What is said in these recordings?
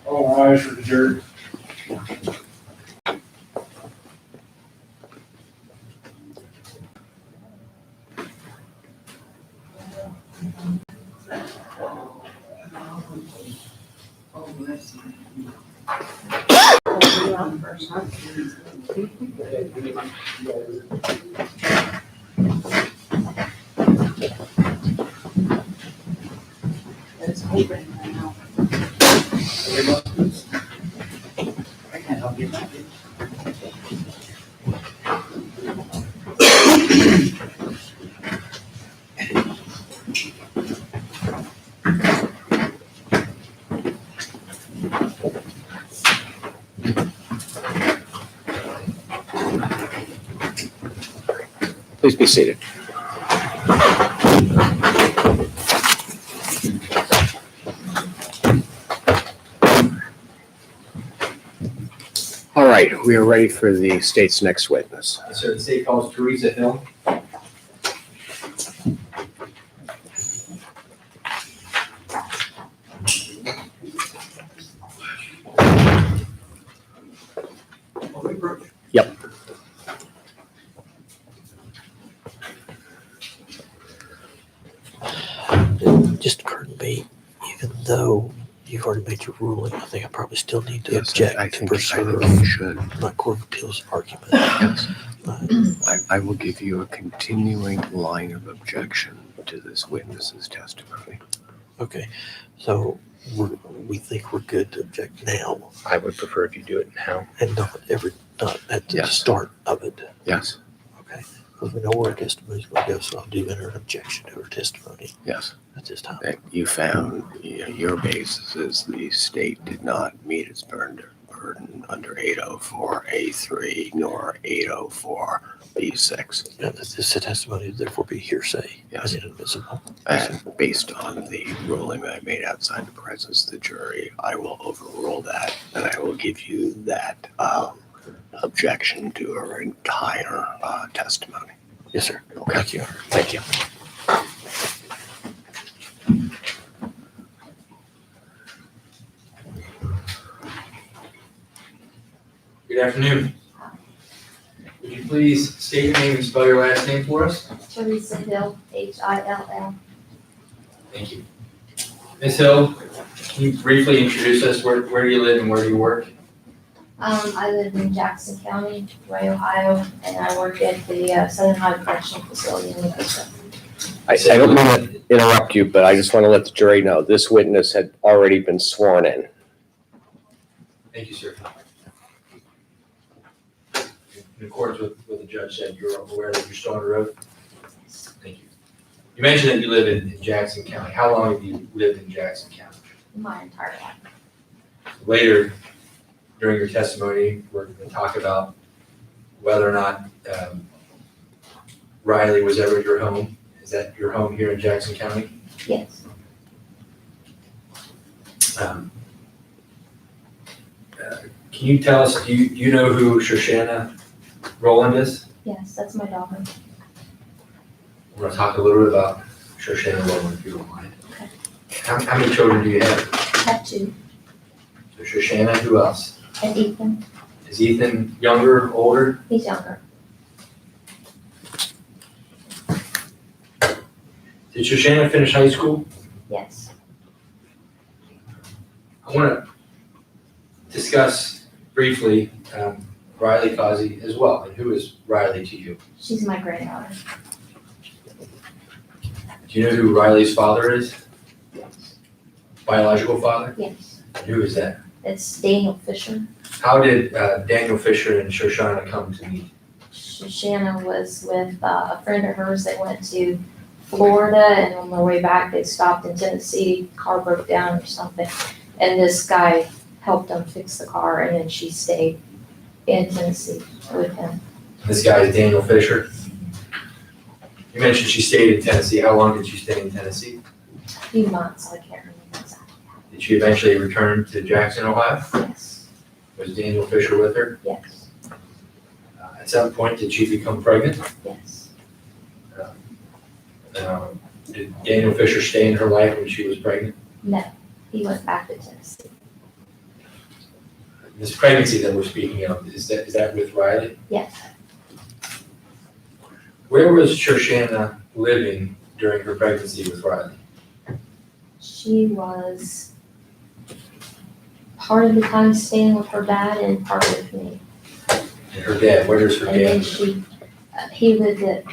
All eyes are adjourned. It's open now. I can't help you. Please be seated. All right, we are ready for the state's next witness. Yes, sir. The state calls Teresa Hill. Yep. It just occurred to me, even though you've already made your ruling, I think I probably still need to object to preserve you should. my court of appeals argument. Yes. But I will give you a continuing line of objection to this witness's testimony. okay, so we think we're good to object now I would prefer if you do it now. and not at the Yes. start of it. Yes, Okay, because we know where our testimony's going to go, so I'll do enter an objection to her testimony yes. at this time. That you found your basis is the state did not meet its burden under 804A3 nor 804B6. And this testimony therefore be hearsay Yes. and inadmissible. And based on the ruling I made outside the presence of the jury, I will overrule that and I will give you that objection to her entire testimony. Yes, sir. Okay. Thank you. Thank you. Good afternoon. Would you please state your name and spell your last name for us? Teresa Hill, Hill. Thank you. Ms. Hill, can you briefly introduce us? Where do you live and where do you work? I live in Jackson County, Ray, Ohio, and I work at the Southern Ohio Correctional Facility in Augusta. I don't mean to interrupt you, but I just want to let the jury know this witness had already been sworn in. Thank you, sir. In accordance with what the judge said, you're aware that you're still on the road? Thank you. You mentioned that you live in Jackson County. How long have you lived in Jackson County? My entire life. Later, during your testimony, we're going to talk about whether or not Riley was ever your home. Is that your home here in Jackson County? Yes. Can you tell us, do you know who Shoshanna Rowland is? Yes, that's my daughter. We're going to talk a little bit about Shoshanna Rowland, if you don't mind. Okay. How many children do you have? I have two. So Shoshanna, who else? And Ethan, Is Ethan younger, older? he's younger. Did Shoshanna finish high school? Yes. I want to discuss briefly Riley Causey as well. And who is Riley to you? She's my granddaughter. Do you know who Riley's father is? Yes. Biological father? Yes. And who is that? It's Daniel Fisher. How did Daniel Fisher and Shoshanna come to meet? Shoshanna was with a friend of hers that went to Florida, and on their way back, they stopped in Tennessee, car broke down or something. And this guy helped them fix the car, and then she stayed in Tennessee with him. This guy is Daniel Fisher. You mentioned she stayed in Tennessee. How long did she stay in Tennessee? A few months, I can't remember exactly. Did she eventually return to Jackson, Ohio? Yes, Was Daniel Fisher with her? yes, At some point, did she become pregnant? yes. Did Daniel Fisher stay in her life when she was pregnant? No, he went back to Tennessee. This pregnancy that we're speaking of, is that with Riley? Yes. Where was Shoshanna living during her pregnancy with Riley? She was part of the time staying with her dad and part with me. And her dad, where does her And then dad? he lived at,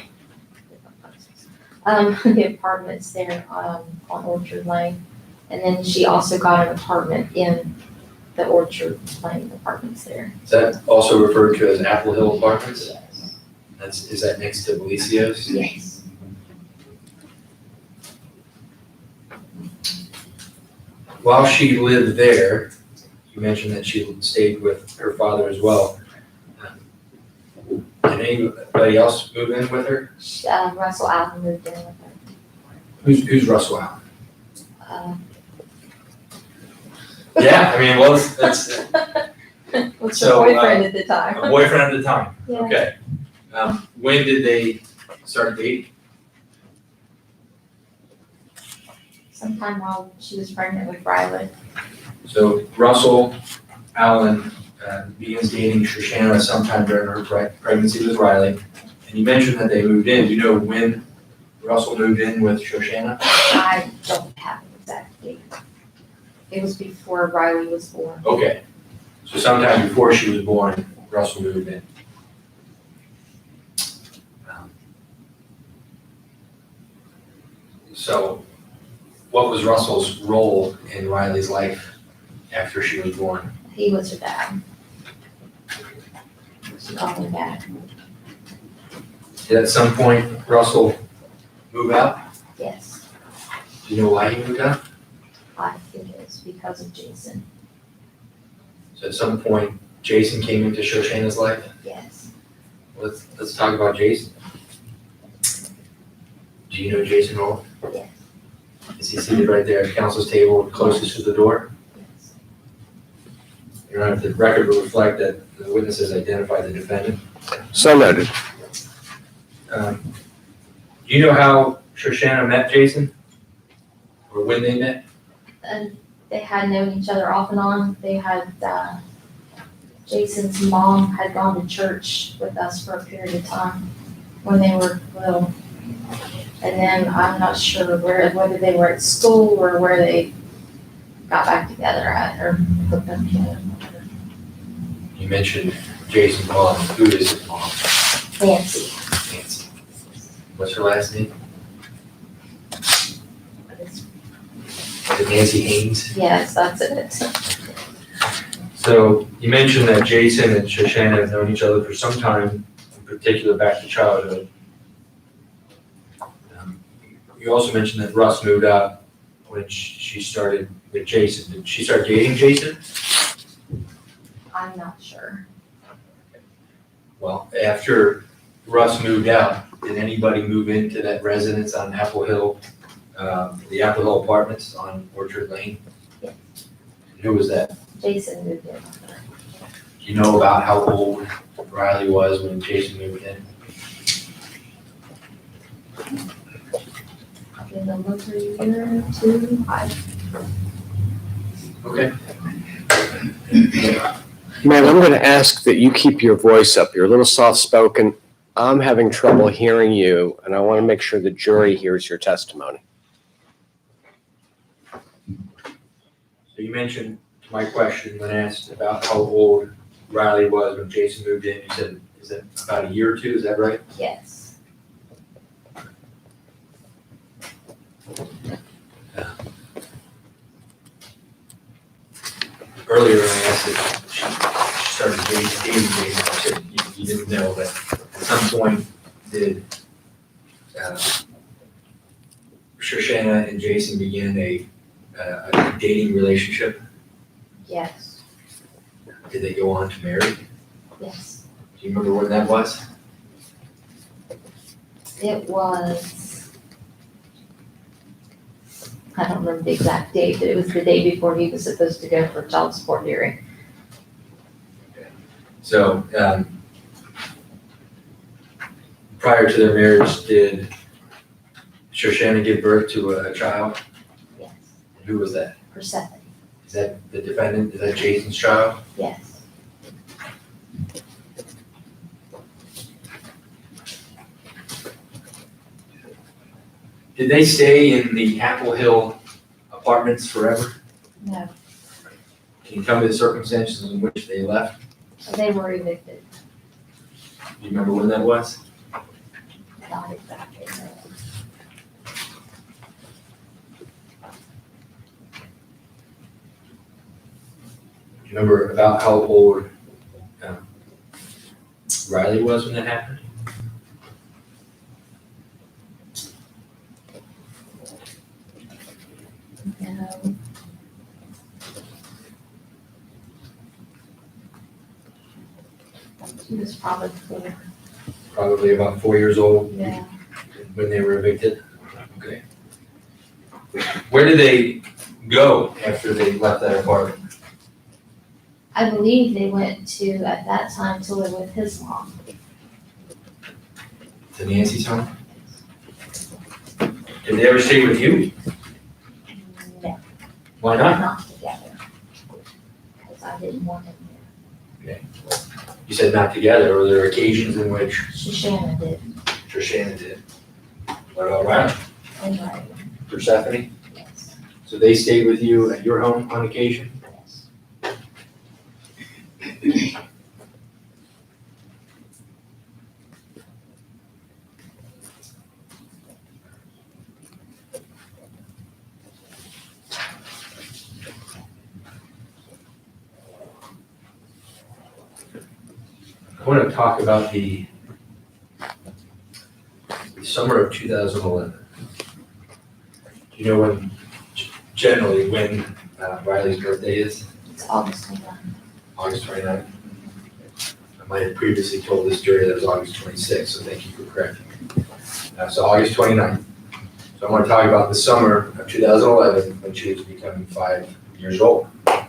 the apartments there, on Orchard Lane. And then she also got an apartment in the Orchard Lane apartments there. Is that also referred to as Apple Hill Apartments? Is that next to Belicios? Yes. While she lived there, you mentioned that she stayed with her father as well. Did anybody else move in with her? Russell Allen moved in with her. Who's Russell Allen? Uh, Yeah, I mean, well, that's Was So, her boyfriend at the a time. boyfriend at the time. Yeah. Okay. When did they start dating? Sometime while she was pregnant with Riley. So Russell Allen begins dating Shoshanna sometime during her pregnancy with Riley. And you mentioned that they moved in. Do you know when Russell moved in with Shoshanna? I don't have an exact date. It was before Riley was born. Okay. So sometime before she was born, Russell moved in. So what was Russell's role in Riley's life after she was born? He was her dad. She called him dad. Did at some point Russell move out? Yes. Do you know why he moved out? I think it was because of Jason. So at some point, Jason came into Shoshanna's life. Yes. Let's talk about Jason. Do you know Jason Rowland? Yes. Is he seated right there at council's table closest to the door? Yes. Your Honor, the record will reflect that the witnesses identified the defendant. So noted. Do you know how Shoshanna met Jason? Or when they met? And they had known each other off and on. They had, Jason's mom had gone to church with us for a period of time when they were little. And then I'm not sure whether they were at school or where they got back together at or hooked up together. You mentioned Jason's mom. Who is his mom? Nancy. Nancy. What's her last name? Is it Nancy Haynes? Yes, that's it. So you mentioned that Jason and Shoshanna have known each other for some time, in particular back to childhood. You also mentioned that Russ moved out when she started with Jason. Did she start dating Jason? I'm not sure. Well, after Russ moved out, did anybody move into that residence on Apple Hill, the Apple Hill Apartments on Orchard Lane? Yes. Who was that? Jason moved in. Do you know about how old Riley was when Jason moved in? In the look a year or two. Okay. Ma'am, I'm going to ask that you keep your voice up. You're a little soft-spoken. I'm having trouble hearing you, and I want to make sure the jury hears your testimony. So you mentioned to my question when asked about how old Riley was when Jason moved in, you said, is that about a year or two, is that right? Yes. Earlier, I asked if she started dating Jason, you said you didn't know, but at some point, did Shoshanna and Jason begin a dating relationship? Yes. Did they go on to marry? Yes. Do you remember when that was? It was, I don't remember the exact date, but it was the day before he was supposed to go for a child support hearing. So, prior to their marriage, did Shoshanna give birth to a child? Yes. Who was that? Persephone. Is that the defendant? Is that Jason's child? Yes. Did they stay in the Apple Hill apartments forever? No, Can you tell me the circumstances in which they left? so they were evicted, Do you remember when that was? not exactly. No. Do you remember about how old Riley was when that happened? No. He was probably 4, Probably about 4 years old yeah. when they were evicted? Okay. Where did they go after they left that apartment? I believe they went to, at that time, to live with his mom. To Nancy's home? Did they ever stay with you? No, Why not? not together. Because I didn't want him there. You said not together. Were there occasions in which Shoshana did, Shoshanna did? What about Riley? and Riley, Persephone? yes, So they stayed with you at your home on occasion? yes. I want to talk about the summer of 2011. Do you know when, generally, when Riley's birthday is? It's August 29th. August 29th? I might have previously told this jury that it was August 26th, so thank you for correcting me. So August 29th. So I want to talk about the summer of 2011 when she was becoming 5 years old. Do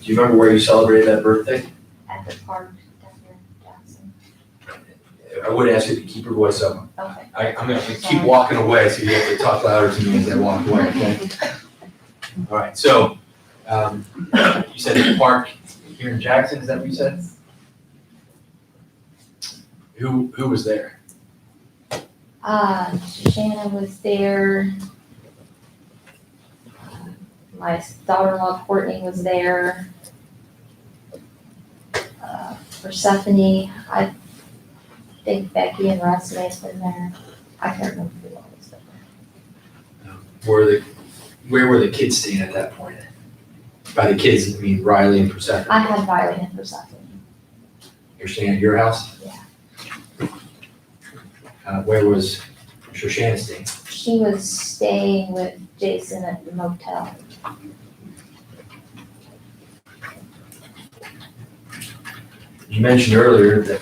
you remember where you celebrated that birthday? At the park down here in Jackson. I would ask you to keep your voice up. Okay. I'm gonna keep walking away, so you have to talk louder to me as I walk away, okay? All right, so, you said the park here in Jackson, is that what you said? Who was there? Shoshana was there. My daughter-in-law Courtney was there. Persephone, I think Becky and Russ may have been there. I can't remember who all was there. Where were the kids staying at that point? By the kids, I mean Riley and Persephone. I had Riley and Persephone. You're staying at your house? Yeah. Where was Shoshanna staying? She was staying with Jason at the motel. You mentioned earlier that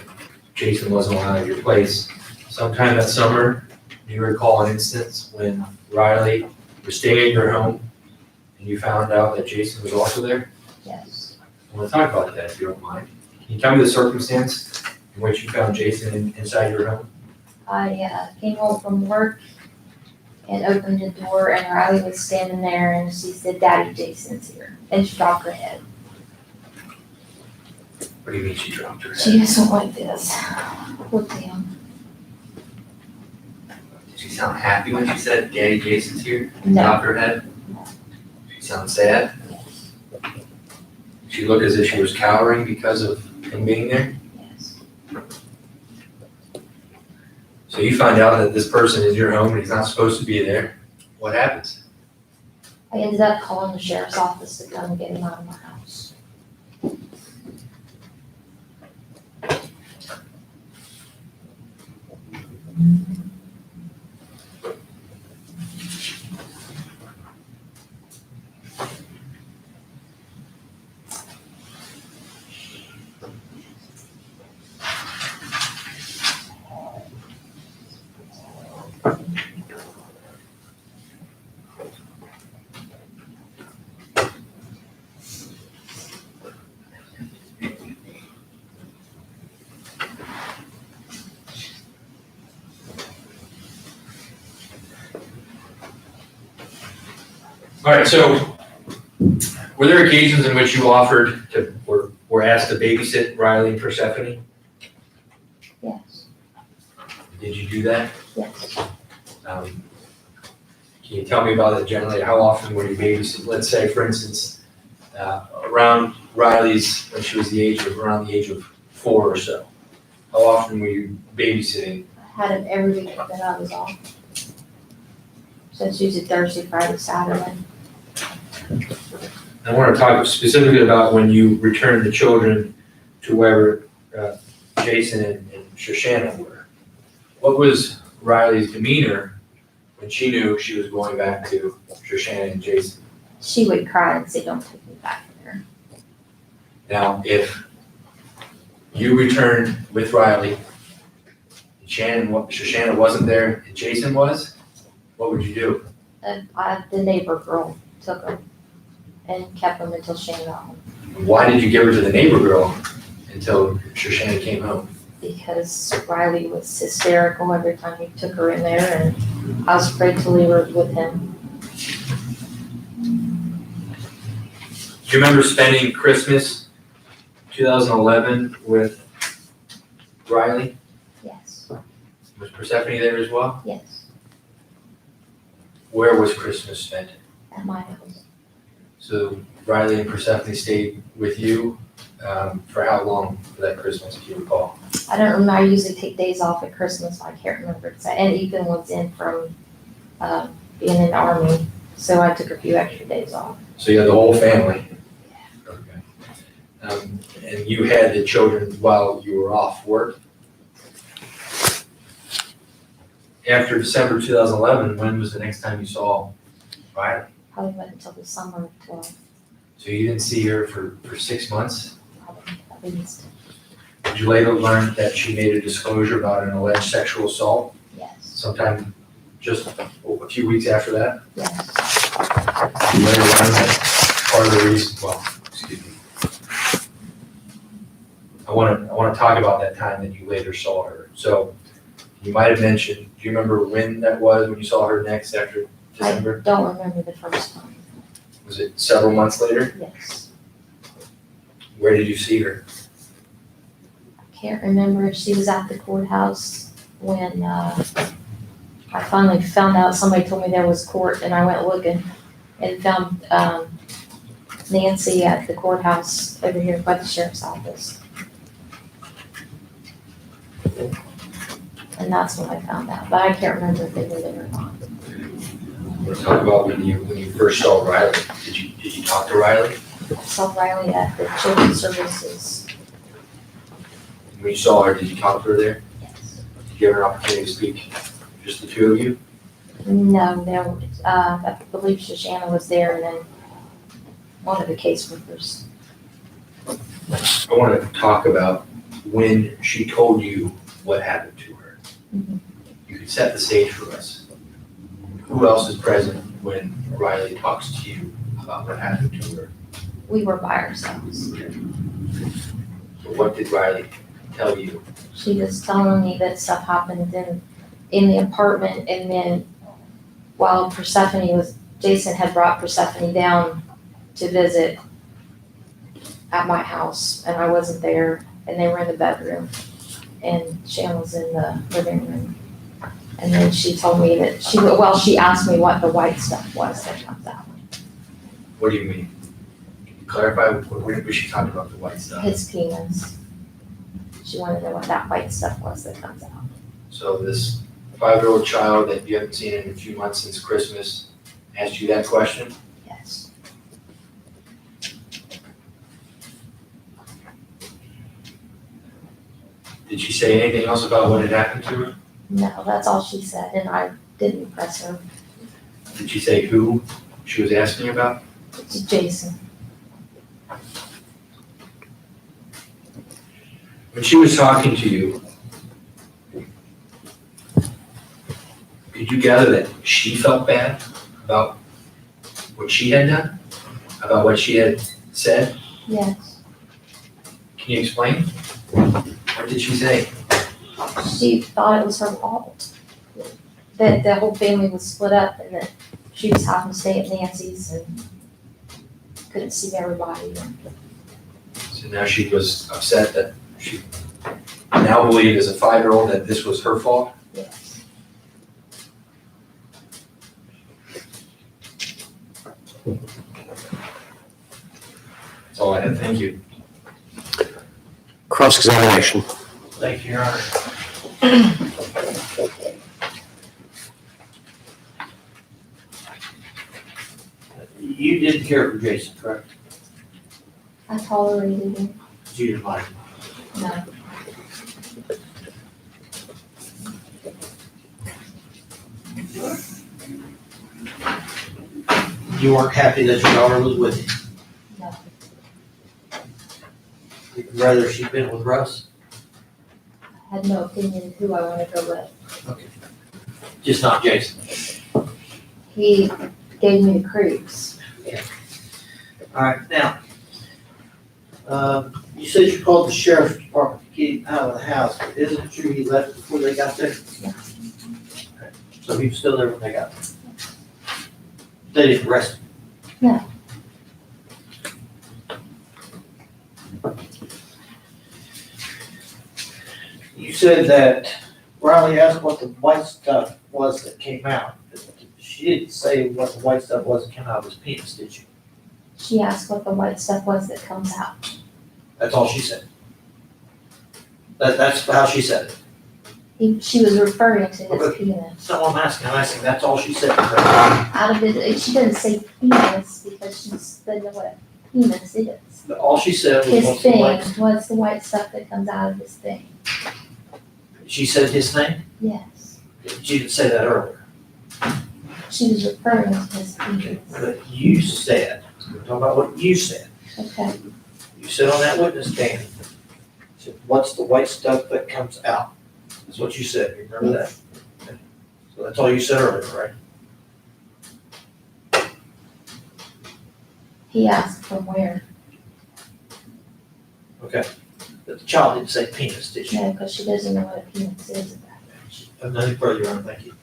Jason wasn't allowed at your place. Sometime that summer, do you recall an instance when Riley was staying at your home and you found out that Jason was also there? Yes. I want to talk about that if you don't mind. Can you tell me the circumstance in which you found Jason inside your home? I came home from work and opened the door and Riley was standing there and she said, "Daddy, Jason's here." And she dropped her head. What do you mean she dropped her head? She just went like this. Looked at him. Did she sound happy when she said, "Daddy, Jason's here"? No. Dropped her head? No. She sounded sad? Yes. She looked as if she was cowering because of him being there? Yes. So you find out that this person is your home and he's not supposed to be there. What happens? I ended up calling the sheriff's office to come and get him out of my house. All right, so were there occasions in which you offered to, or asked to babysit Riley and Persephone? Yes. Did you do that? Yes. Can you tell me about that generally? How often were you babysitting? Let's say, for instance, around Riley's, when she was around the age of 4 or so. How often were you babysitting? I had him every weekend that I was off. So it's usually Thursday, Friday, Saturday. I want to talk specifically about when you returned the children to wherever Jason and Shoshana were. What was Riley's demeanor when she knew she was going back to Shoshana and Jason? She would cry and say, "Don't take me back there." Now, if you returned with Riley, and Shoshana wasn't there, and Jason was, what would you do? And the neighbor girl took him and kept him until Shane got home. Why did you give her to the neighbor girl until Shoshana came home? Because Riley was hysterical every time he took her in there, and I was afraid to leave her with him. Do you remember spending Christmas 2011 with Riley? Yes, Was Persephone there as well? yes, Where was Christmas spent? at my house. So Riley and Persephone stayed with you for how long for that Christmas, if you recall? I don't remember, I usually take days off at Christmas, I can't remember exactly. And Ethan was in from being in the Army, so I took a few extra days off. So you had the whole family? Okay. And you had the children while you were off work? After December 2011, when was the next time you saw Riley? Probably went until the summer of 12, So you didn't see her for 6 months? probably at least. Did you later learn that she made a disclosure about an alleged sexual assault Yes, sometime just a few weeks after that? yes. You later learned that part of the reason, well, excuse me. I want to talk about that time that you later saw her. So you might have mentioned, do you remember when that was, when you saw her next after December? I don't remember the first time, Was it several months later? yes. Where did you see her? I can't remember if she was at the courthouse when I finally found out, somebody told me there was court, and I went looking and found Nancy at the courthouse over here by the sheriff's office. And that's when I found out, but I can't remember if they were there or not. Let's talk about when you first saw Riley. Did you talk to Riley? I saw Riley at the children's services. When you saw her, did you talk to her there? Yes. Did you give her an opportunity to speak? Just the two of you? No, I believe Shoshana was there, and then one of the caseworkers. I want to talk about when she told you what happened to her. Mhm. You could set the stage for us. Who else is present when Riley talks to you about what happened to her? We were by ourselves. So what did Riley tell you? She was telling me that stuff happened in the apartment, and then while Jason had brought Persephone down to visit at my house, and I wasn't there, and they were in the bedroom, and Shan was in the living room. And then she told me that she asked me what the white stuff was that comes out. What do you mean? Can you clarify? When was she talking about the white stuff? His penis. She wanted to know what that white stuff was that comes out. So this 5-year-old child that you haven't seen in a few months since Christmas asked you that question? Yes. Did she say anything else about what had happened to her? No, that's all she said, and I didn't press her. Did she say who she was asking about? It's Jason. When she was talking to you, could you gather that she felt bad about what she had done? About what she had said? Yes. Can you explain? What did she say? She thought it was her fault. That the whole family was split up, and that she was having to stay at Nancy's and couldn't see everybody. So now she was upset that she now believed as a 5-year-old that this was her fault? Yes. That's all I had, thank you. Cross-examination. Thank you, Your Honor. You didn't care for Jason, correct? I tolerated him, You didn't like him. no. You weren't happy that your daughter was with him? No. You'd rather she'd been with Russ? I had no opinion who I want to go with. Just not Jason? He gave me the creeps. All right, now, you said you called the sheriff's department to get him out of the house, but isn't it true he left before they got there? Yeah. Okay. So he was still there when they got there? They didn't arrest him? No. You said that Riley asked what the white stuff was that came out. She didn't say what the white stuff was that came out of his penis, did you? She asked what the white stuff was that comes out. That's all she said. That's how she said it. She was referring to his Okay. penis. That's not what I'm asking, that's all she said. Out of it, she didn't say penis because she doesn't know what a penis is. All she said was His what's the thing, white. what's the white stuff that comes out of his thing? She said his name? Yes. She didn't say that earlier. She was referring to his penis. But you said, we're talking about what you said. Okay, You said on that witness stand, you said, what's the white stuff that comes out? That's what you said, you remember that? Okay. So that's all you said earlier, right? he asked from where? Okay. But the child didn't say penis, did she? No, because she doesn't know what a penis is. Nothing further, Your Honor, thank you.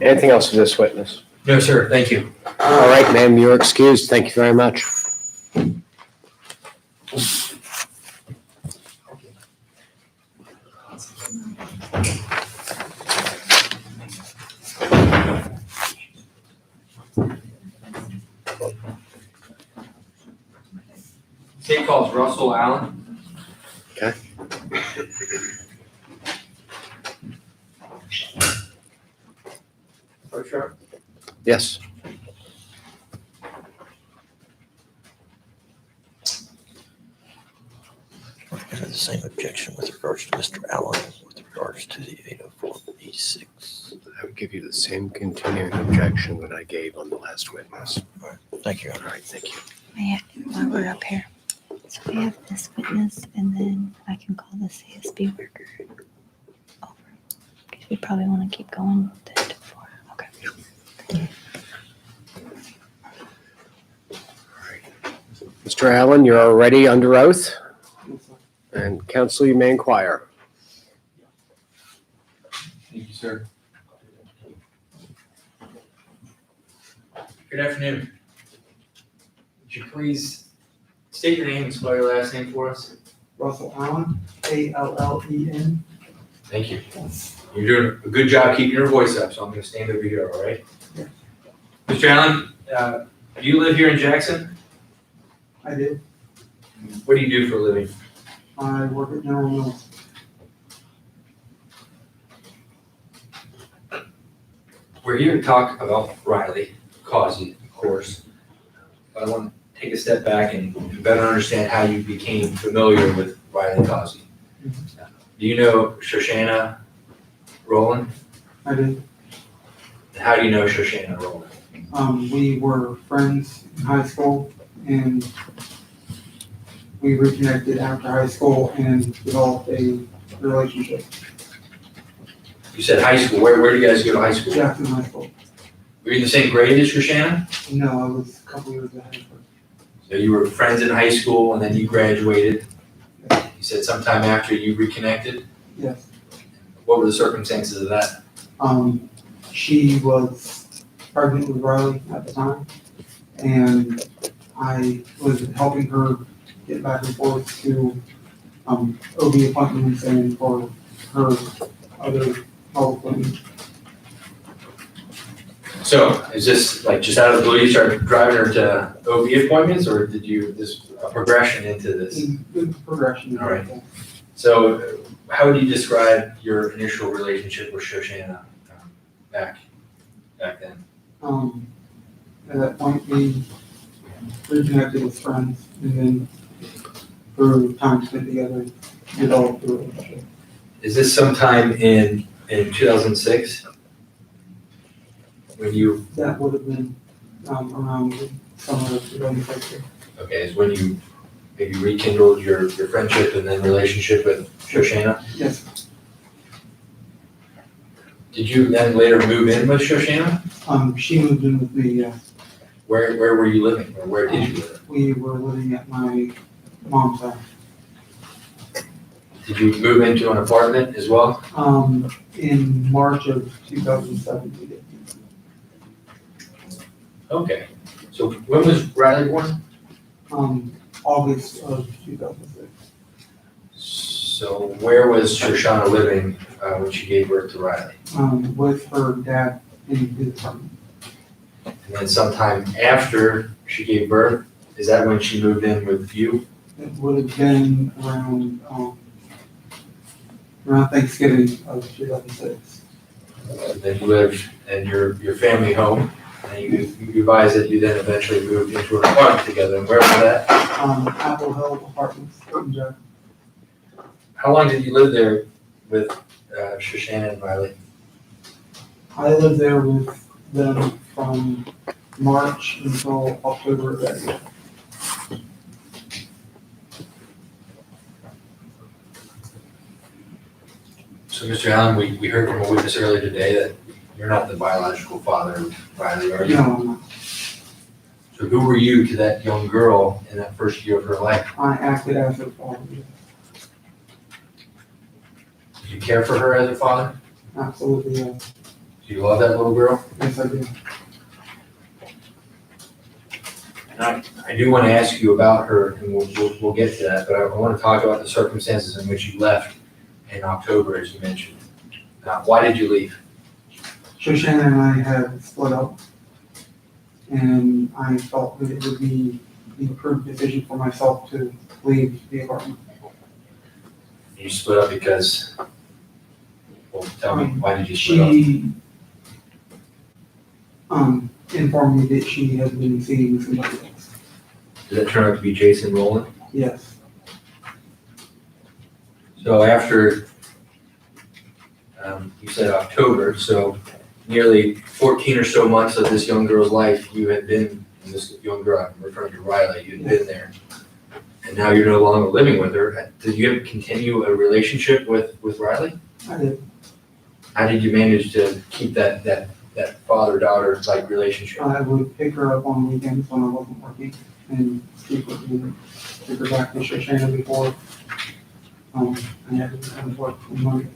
Anything else for this witness? No, sir, thank you. All right, ma'am, you're excused. Thank you very much. State calls Russell Allen. Okay. For sure. Yes. I have the same objection with regards to Mr. Allen, with regards to the 804E6. I would give you the same continuing objection that I gave on the last witness. Thank you, Your All Honor. right, thank you. While we're up here. So we have this witness and then I can call the CSB worker over. Because we probably want to keep going to 4. Okay. Mr. Allen, you're already under oath. And counsel, you may inquire. Thank you, sir. Good afternoon. Would you please state your name and spell your last name for us? Russell Allen, Allen. Thank you. You're doing a good job keeping your voice up, so I'm gonna stand over here, all right? Yeah. Mr. Allen, do you live here in Jackson? I did. What do you do for a living? I work at General Mills. We're here to talk about Riley Causey, of course. But I want to take a step back and better understand how you became familiar with Riley Causey. Do you know Shoshanna Rowland? I did. How do you know Shoshanna Rowland? We were friends in high school and we reconnected after high school and developed a relationship. You said high school. Where do you guys go to high school? Jackson High School. Were you in the same grade as Shoshanna? No, I was a couple years ahead of her. So you were friends in high school and then you graduated. You said sometime after you reconnected. Yes. What were the circumstances of that? She was pregnant with Riley at the time, and I was helping her get back and forth to OB appointments and for her other health appointments. So is this like just out of the blue, you started driving her to OB appointments, or did you, this a progression into this? Good progression. All right. So how would you describe your initial relationship with Shoshana back then? At that point, we reconnected as friends, and then through time spent together, developed a relationship. Is this sometime in 2006? When you, That would have been around the summer of 2006. okay, is when you maybe rekindled your friendship and then relationship with Shoshana? Yes. Did you then later move in with Shoshana? She moved in with me, yes. Where were you living, or where did you live? We were living at my mom's house. Did you move into an apartment as well? In March of 2007, we did. Okay, so when was Riley born? August of 2006. So where was Shoshana living when she gave birth to Riley? With her dad in his apartment. And then sometime after she gave birth, is that when she moved in with you? It would have been around Thanksgiving of 2006. Then you lived in your family home, and you advised that you then eventually moved into an apartment together. And where was that? Apple Hill Apartments, Burton Jack. How long did you live there with Shoshana and Riley? I lived there with them from March until October of that year. So, Mr. Allen, we heard from a witness earlier today that you're not the biological father of Riley, are you? No, I'm not. So who were you to that young girl in that first year of her life? I acted as her father. Did you care for her as a father? Absolutely, yes. Do you love that little girl? Yes, I do. And I do want to ask you about her, and we'll get to that, but I want to talk about the circumstances in which you left in October, as you mentioned. Why did you leave? Shoshana and I had split up, and I felt that it would be the approved decision for myself to leave the apartment. You split up because, well, tell me, why did you split up? She informed me that she had been seeing somebody else. Did that turn out to be Jason Rowland? Yes. So after, you said October, so nearly 14 or so months of this young girl's life, you had been, and this young girl, I'm referring to Riley, you had been there. And now you're no longer living with her. Did you ever continue a relationship with Riley? I did. How did you manage to keep that father-daughter like relationship? I would pick her up on weekends when I wasn't working and frequently took her back to Shoshana before I had to work for money.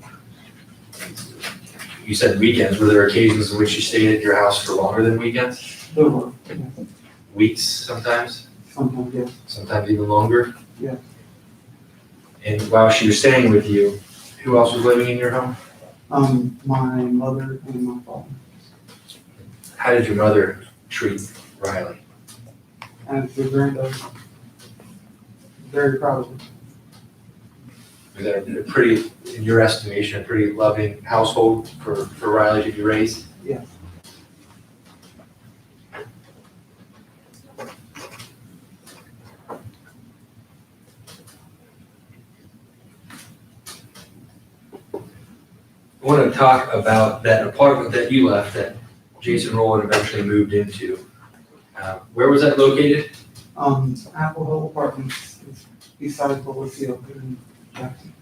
You said weekends. Were there occasions in which you stayed at your house for longer than weekends? There were, yes. Weeks sometimes? Sometimes, yes. Sometimes even longer? Yeah. And while she was staying with you, who else was living in your home? My mother and my father. How did your mother treat Riley? As the granddaughter, very proud of her. Was that a pretty, in your estimation, a pretty loving household for Riley to be raised? Yes. I want to talk about that apartment that you left that Jason Rowland eventually moved into. Where was that located? Apple Hill Apartments is beside Valencia in Jackson.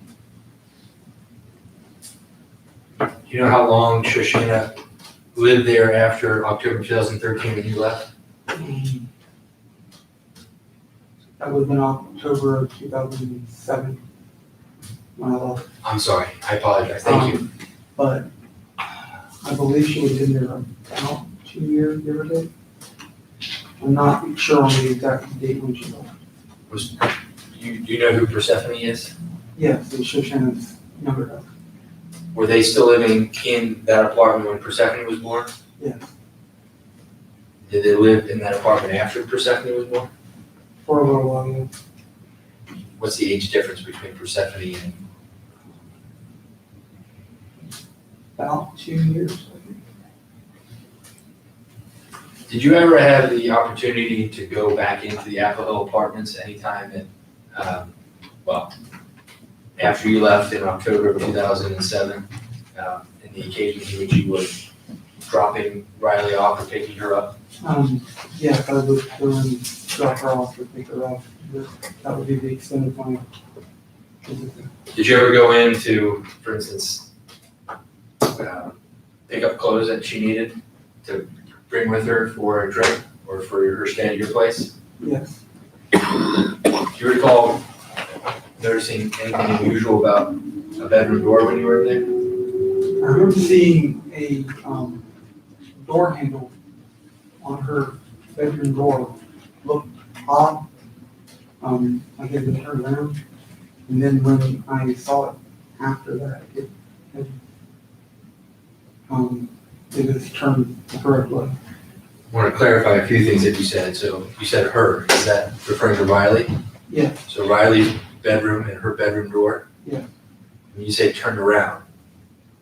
Do you know how long Shoshana lived there after October 2013 when you left? That would have been October of 2007 when I left. I'm sorry, I apologize, thank you. But I believe she was in there about 2 years, give or take. I'm not sure on the exact date when she left. Do you know who Persephone is? Yes, it's Shoshana's younger daughter. Were they still living in that apartment when Persephone was born? Yes. Did they live in that apartment after Persephone was born? For a little while, yeah. What's the age difference between Persephone and, About 2 years, I think. did you ever have the opportunity to go back into the Apple Hill apartments anytime that, after you left in October of 2007, and the occasions in which you were dropping Riley off or picking her up? Yes, I would go and drop her off or pick her up. That would be the extent of my visit. Did you ever go in to, for instance, pick up clothes that she needed to bring with her for a trip or for her stay at your place? Yes, Do you recall noticing anything unusual about a bedroom door when you were there? I remember seeing a door handle on her bedroom door look odd. I had to turn around, and then when I saw it after that, it was turned the correct way. I want to clarify a few things that you said. So you said her, is that referring to Riley? Yeah. So Riley's bedroom and her bedroom door? Yeah. When you say turned around,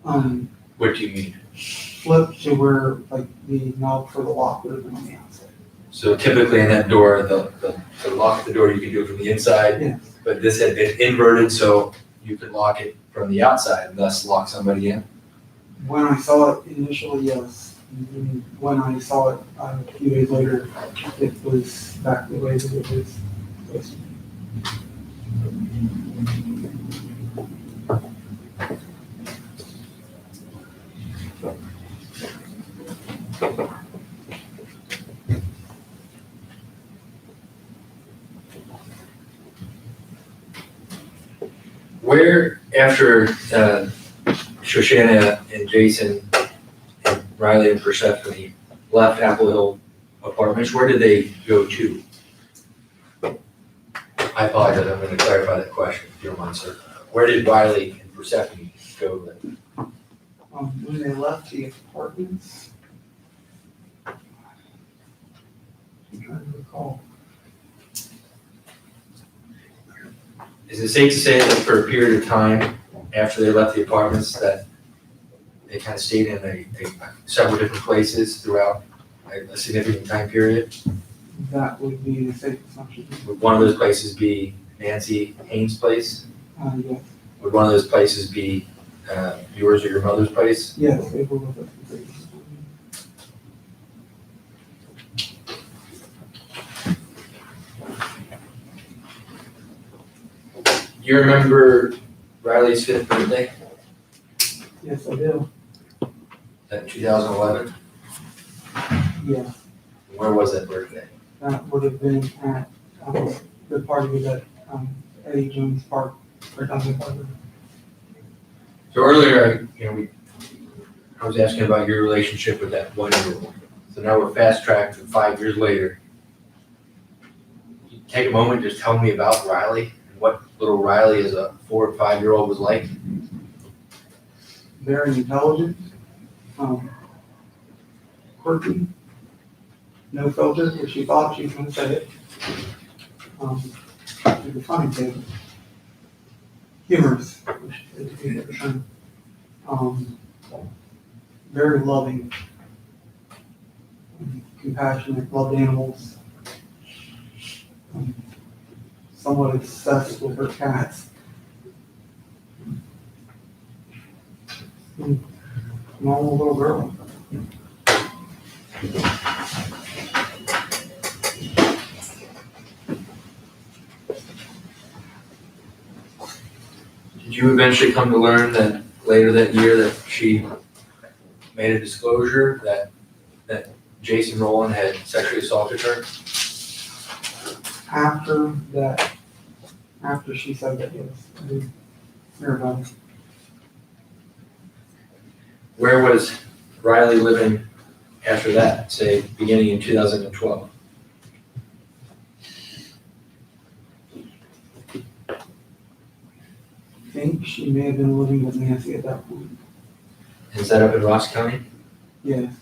Um, what do you mean? flip to where like the knob for the lock would have been on the outside. So typically in that door, the lock the door, you can do it from the inside. Yes. But this had been inverted, so you could lock it from the outside and thus lock somebody in. When I saw it initially, yes. And then when I saw it a few days later, it was back the way that it was supposed to be. Where, after Shoshana and Jason and Riley and Persephone left Apple Hill Apartments, where did they go to? I apologize, I'm going to clarify that question, if you don't mind, sir. Where did Riley and Persephone go then? When they left the apartments, I'm trying to recall. Is it safe to say that for a period of time after they left the apartments that they kind of stayed in several different places throughout a significant time period? That would be a safe assumption. Would one of those places be Nancy Haynes' place? Yes, Would one of those places be yours or your mother's place? yes, they were with us. Do you remember Riley's 5th birthday, Yes, I do. that 2011? Yeah, Where was that birthday? that would have been at the party at Eddie Jones Park, or Duncan Park. So earlier, I was asking about your relationship with that 1-year-old. So now we're fast tracked to 5 years later. Can you take a moment, and just tell me about Riley and what little Riley as a 4 or 5-year-old was like? Very intelligent, quirky, no filter, which she thought she was going to say it. She's a funny kid. Humorous, which is a good term. Very loving, compassionate, loved animals. Somewhat obsessed with her cats. Normal little girl. Did you eventually come to learn that later that year that she made a disclosure that Jason Rowland had sexually assaulted her? After that, after she said that, yes, I did hear about it. Where was Riley living after that, say, beginning in 2012? I think she may have been living with Nancy at that point. Is that up in Ross County? Yes.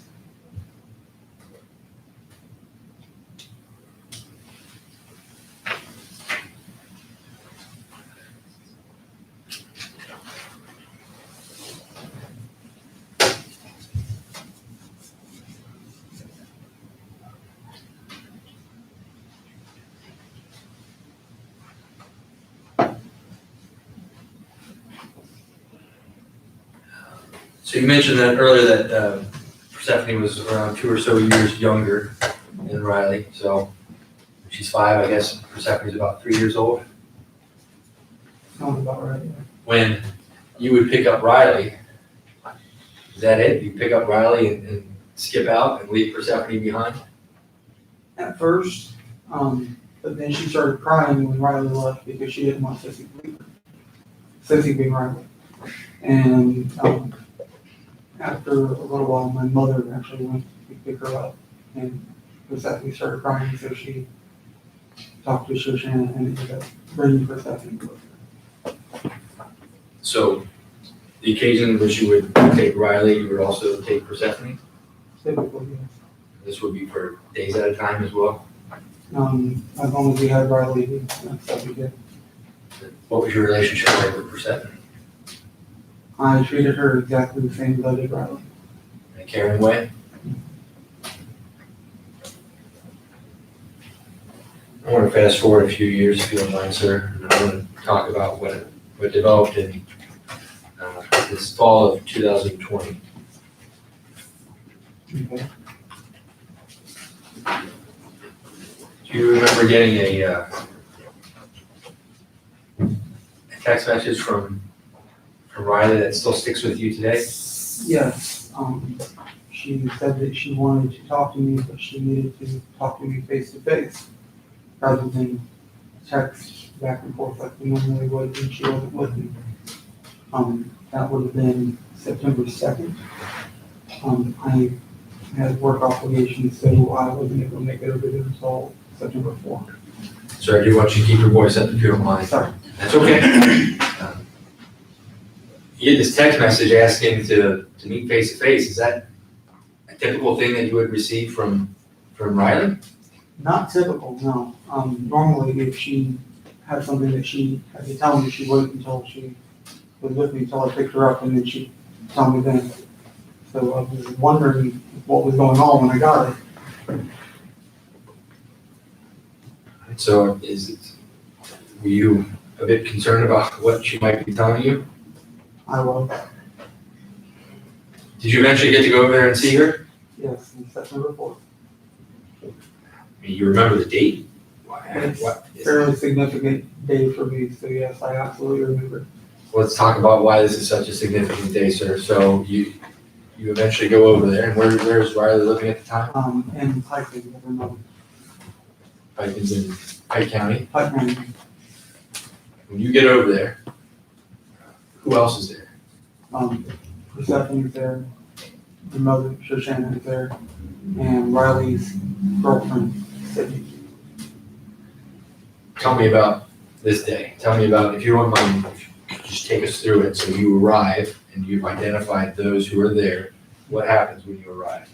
So you mentioned that earlier that Persephone was around 2 or so years younger than Riley, so she's 5, I guess Persephone's about 3 years old. Sounds about right. When you would pick up Riley, is that it? You pick up Riley and skip out and leave Persephone behind? At first, but then she started crying when Riley left because she didn't want Sissy to leave her. Sissy being Riley. And after a little while, my mother actually went to pick her up, and Persephone started crying, so she talked to Shoshanna and ended up bringing Persephone with her. So the occasion which you would take Riley, you would also take Persephone? Typically, yes. This would be for days at a time as well? As long as we had Riley, that's what we did. What was your relationship like with Persephone? I treated her exactly the same as I did Riley. In a caring way? I want to fast forward a few years, if you don't mind, sir, and I want to talk about what developed in this fall of 2020. Okay. Do you remember getting a text message from Riley that still sticks with you today? Yes, she said that she wanted to talk to me, but she needed to talk to me face to face rather than text back and forth like we normally would when she wasn't with me. That would have been September 2nd. I had work obligations, so I wasn't able to make it over there until September 4th. Sir, I do want you to keep your voice up if you don't mind. Sorry. That's okay. You get this text message asking to meet face to face. Is that a typical thing that you would receive from Riley? Not typical, no. Normally, if she had something that she had to tell me, she'd wait until she was with me until I picked her up, and then she'd tell me then. So I was wondering what was going on when I got it. So were you a bit concerned about what she might be telling you? I was, Did you eventually get to go over there and see her? yes, in September 4th. I mean, you remember the date? It's What? fairly significant day for me, so yes, I absolutely remember. Let's talk about why this is such a significant day, sir. So you eventually go over there, and where's Riley living at the time? And Piketon, never know. Piketon's in Pike County. Piketon, When you get over there, who else is there? Persephone's there, the mother, Shoshanna, is there, and Riley's girlfriend, Sydney. Tell me about this day. Tell me about, if you don't mind, just take us through it. So you arrive, and you've identified those who are there. What happens when you arrive?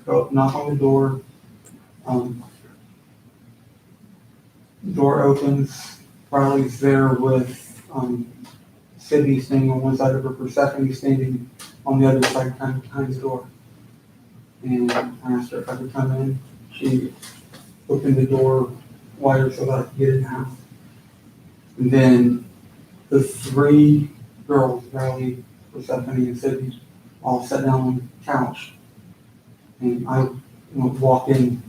Go up, knock on the door. Door opens, Riley's there with, Sydney standing on one side of her, Persephone standing on the other side, kind of behind the door. And I asked her if I could come in. She opened the door wider so that I could get in the house. And then the 3 girls, Riley, Persephone, and Sydney, all sat down on the couch. And I walked in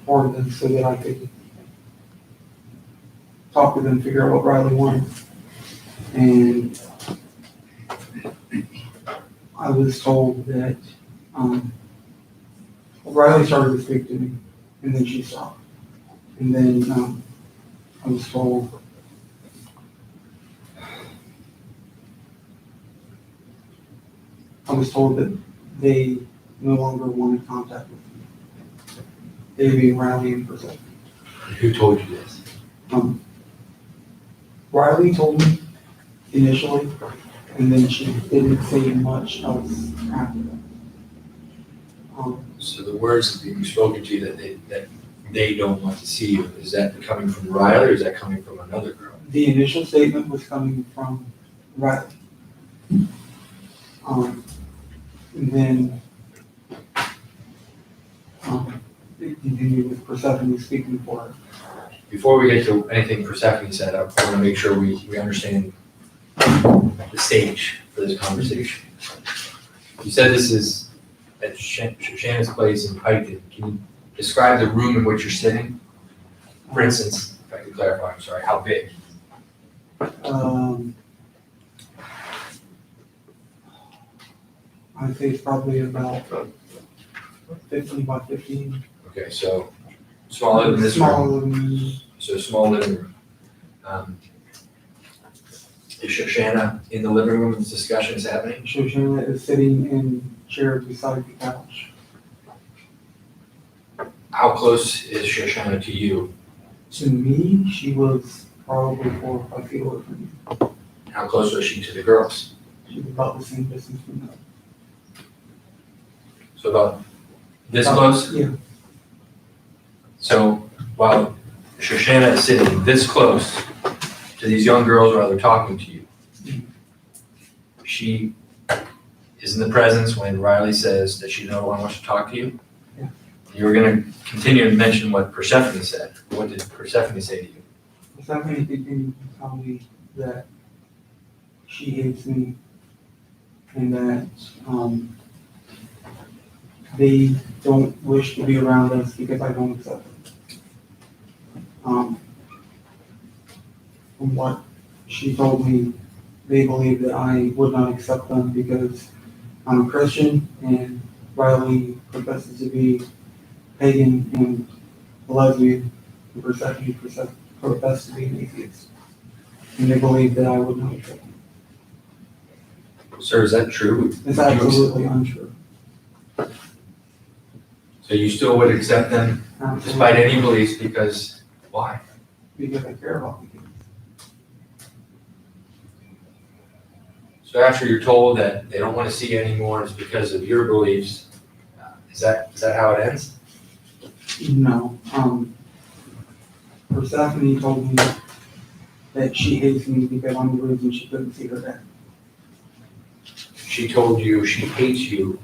toward them so that I could talk to them, figure out what Riley wanted. And I was told that Riley started to speak to me, and then she stopped. And then I was told that they no longer wanted contact with me. They being Riley and Persephone. Who told you this? Riley told me initially, and then she didn't say much else after that. So the words that you've spoken to that they don't want to see you, is that coming from Riley or is that coming from another girl? The initial statement was coming from Riley. And then it continued with Persephone speaking for her. Before we get to anything Persephone said, I want to make sure we understand the stage for this conversation. You said this is at Shoshanna's place in Piketon. Can you describe the room in which you're sitting? For instance, if I could clarify, I'm sorry, how big? I'd say it's probably about 15 by 15. Okay, so smaller than this Smaller room. than, So small living room. Is Shoshana in the living room when this discussion is happening? Shoshanna is sitting in chair beside the couch. How close is Shoshana to you? To me, she was probably 4 or 5 feet away from me. How close was she to the girls? She was about the same distance from them. So about this close? Yeah. So while Shoshana is sitting this close to these young girls while they're talking to you, she is in the presence when Riley says that she no longer wants to talk to you? Yeah. You were gonna continue to mention what Persephone said. What did Persephone say to you? Persephone continued to tell me that she hates me and that they don't wish to be around us because I don't accept them. From what she told me, they believe that I would not accept them because I'm a Christian and Riley professes to be pagan and a lesbian, and Persephone professes to be an atheist. And they believe that I would not accept them. Sir, is that true? It's absolutely untrue. So you still would accept them despite any beliefs because, why? Because I care about the kids. So after you're told that they don't want to see you anymore, it's because of your beliefs, is that how it ends? No, Persephone told me that she hates me because I'm the reason she couldn't see her dad. She told you she hates you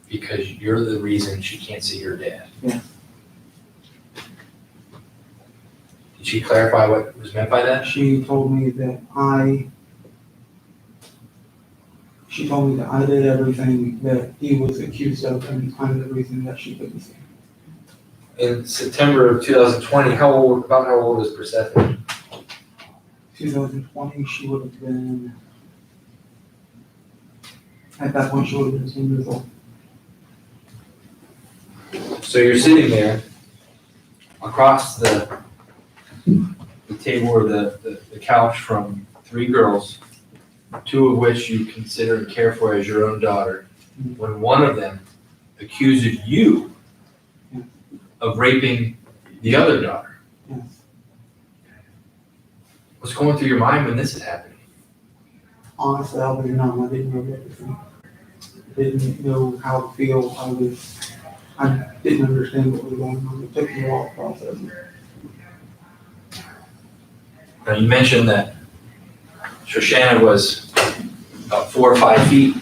because you're the reason she can't see her dad. Yeah. Did she clarify what was meant by that? She told me that I did everything that he was accused of and I'm the reason that she couldn't see. In September of 2020, about how old was Persephone? 2020, she would have been, at that point, she would have been 10 years old. So you're sitting there across the table or the couch from 3 girls, 2 of which you consider and care for as your own daughter, when one of them accuses you of raping the other daughter. Yes. What's going through your mind when this is happening? Honestly, I was numb. I didn't know everything. I didn't know how to feel. I didn't understand what was going on. It took me a while to process it. Now, you mentioned that Shoshana was about 4 or 5 feet.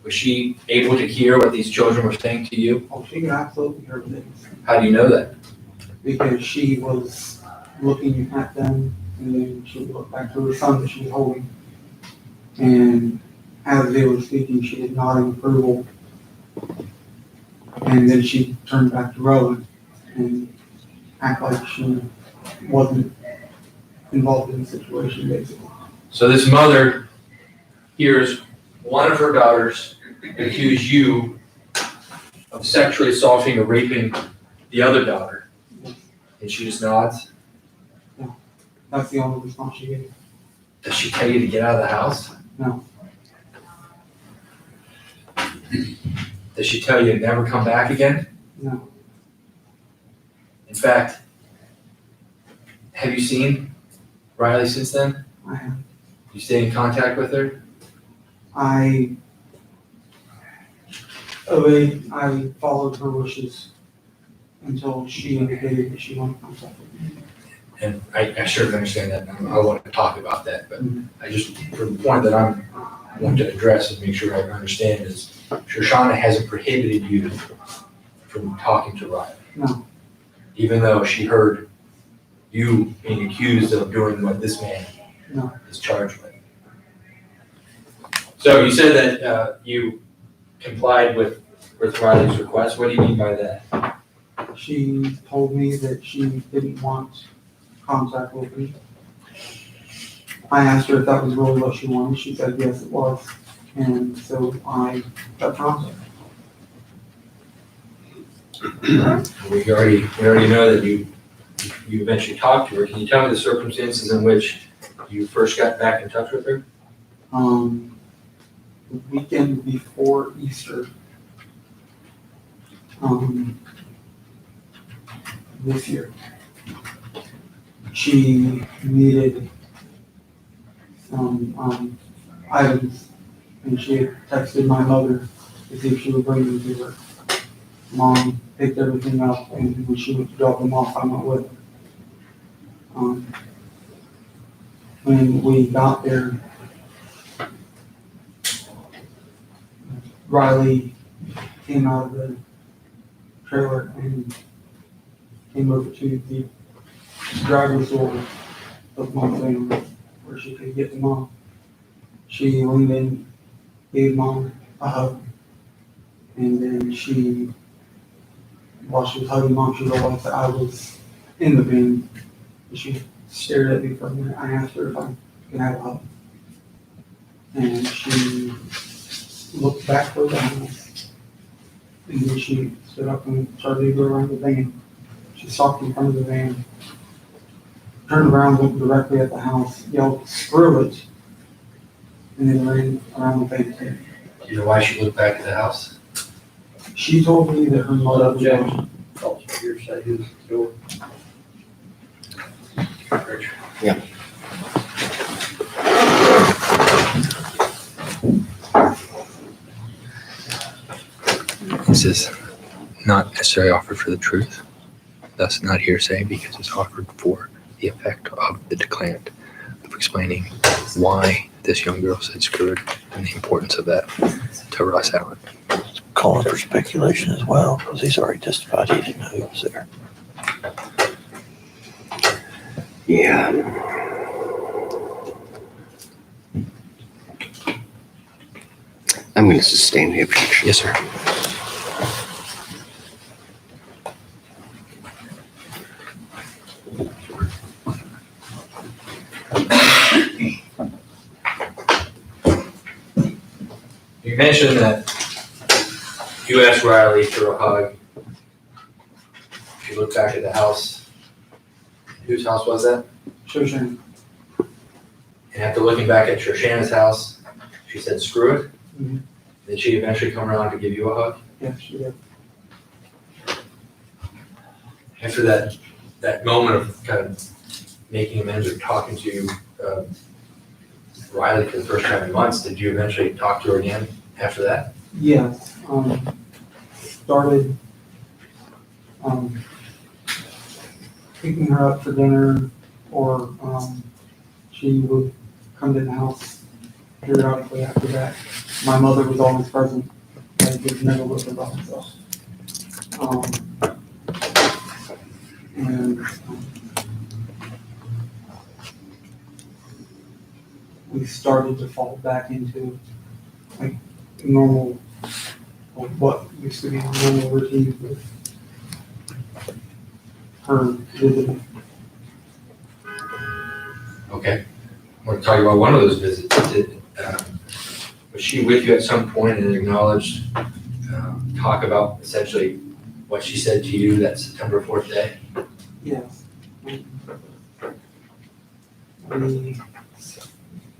Was she able to hear what these children were saying to you? Oh, she could absolutely hear things. How do you know that? Because she was looking at them and then she would look back to her son that she was holding. And as they were speaking, she did nod in approval. And then she turned back to Rowland and act like she wasn't involved in the situation, basically. So this mother hears one of her daughters accuse you of sexually assaulting or raping the other daughter, and she just nods. That's the only response she gave. Does she tell you to get out of the house? No. Does she tell you to never come back again? No. In fact, have you seen Riley since then? I have. You stay in contact with her? I followed her wishes until she indicated that she wanted contact with me. And I certainly understand that, and I want to talk about that, but I just, for the point that I want to address and make sure I understand is, Shoshana hasn't prohibited you from talking to Riley. No. Even though she heard you being accused of doing what this man No. is charged with. So you said that you complied with Riley's request. What do you mean by that? She told me that she didn't want contact with me. I asked her if that was really what she wanted. She said yes, it was. And so I got contact. We already know that you eventually talked to her. Can you tell me the circumstances in which you first got back in touch with her? The weekend before Easter, this year, she needed some, items, and she had texted my mother to see if she would bring them to her. Mom picked everything up, and when she went to drop them off, I went with her. When we got there, Riley came out of the trailer and came over to the driver's door of Mom's van where she could get to Mom. She leaned in, gave Mom a hug, and then while she was hugging Mom, she realized that I was in the van. And she stared at me for a minute. I asked her if I could have a hug. And she looked back toward the house. And then she stood up and started to go around the van. She stopped in front of the van, turned around, looked directly at the house, yelled, "Screw it," and then ran around the van. Do you know why she looked back at the house? She told me that her mother was Objection. Calls for hearsay, who's the door? Rich? This is not necessarily offered for the truth, thus not hearsay, because it's offered for the effect of the declarant, of explaining why this young girl said screw it and the importance of that to Russ Allen. Calling for speculation as well, because he's already testified he didn't know who was there. Yeah. I'm going to sustain the objection. Yes, sir. You mentioned that you asked Riley for a hug. She looked back at the house. Whose house was that? Shoshanna. And after looking back at Shoshanna's house, she said, "Screw it." Mhm. Did she eventually come around to give you a hug? Yeah, she did. After that moment of kind of making amends or talking to Riley for the first time in months, did you eventually talk to her again after that? Yes, started, picking her up for dinner, or, she would come to the house periodically after that. My mother was always present, I just never with her by myself. We started to fall back into like normal, or what used to be normal routine with her visiting. Okay. I want to talk about one of those visits. Was she with you at some point and acknowledged, talk about essentially what she said to you that September 4th day? Yes.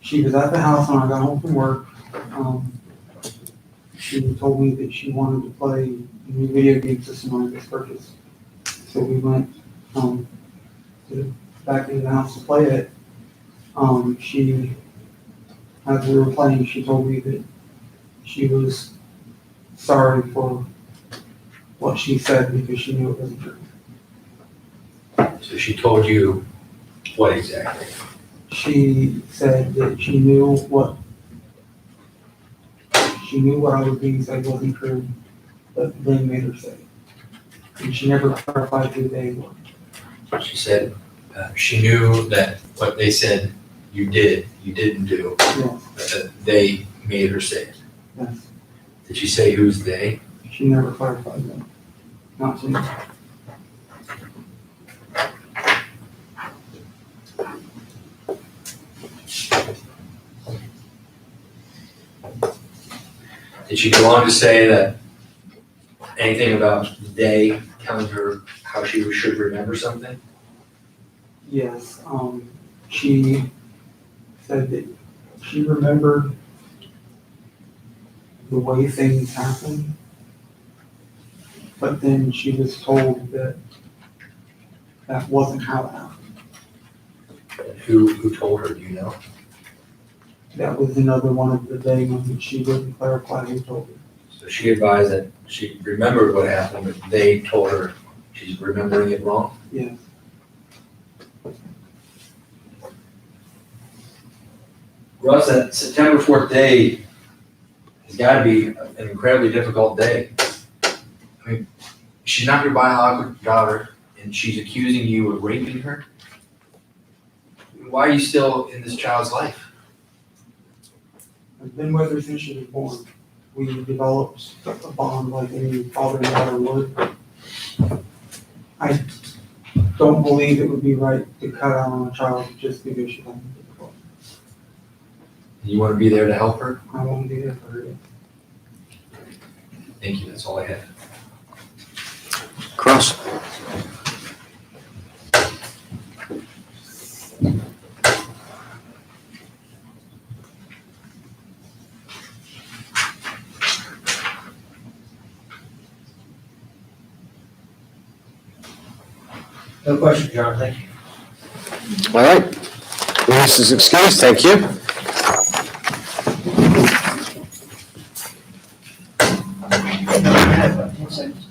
She was at the house when I got home from work. She told me that she wanted to play a new video game system I just purchased. So we went back into the house to play it. As we were playing, she told me that she was sorry for what she said because she knew it wasn't true. So she told you what exactly? She said that she knew what I was being said wasn't true, but they made her say it. And she never clarified who they were. She said she knew that what they said you didn't do, Yes, that they made her say it. yes. Did she say who's they? She never clarified that. Not to me. Did she go on to say that anything about they telling her how she should remember something? Yes, she said that she remembered the way things happened, but then she was told that that wasn't how it happened. Who told her, do you know? That was another one of the they ones that she wouldn't clarify who told her. So she advised that she remembered what happened, but they told her she's remembering it wrong? Yes, Russ, that September 4th day has got to be an incredibly difficult day. I mean, she's not your biological daughter, and she's accusing you of raping her. Why are you still in this child's life? I've been with her since she was born. We developed a bond like any father and daughter would. I don't believe it would be right to cut out on a child just because she's having a difficult. You want to be there to help her? I won't be there for her. Thank you, that's all I have. Cross. No question, John, thank you. All right. Witness is excused. Thank you. About 10 seconds.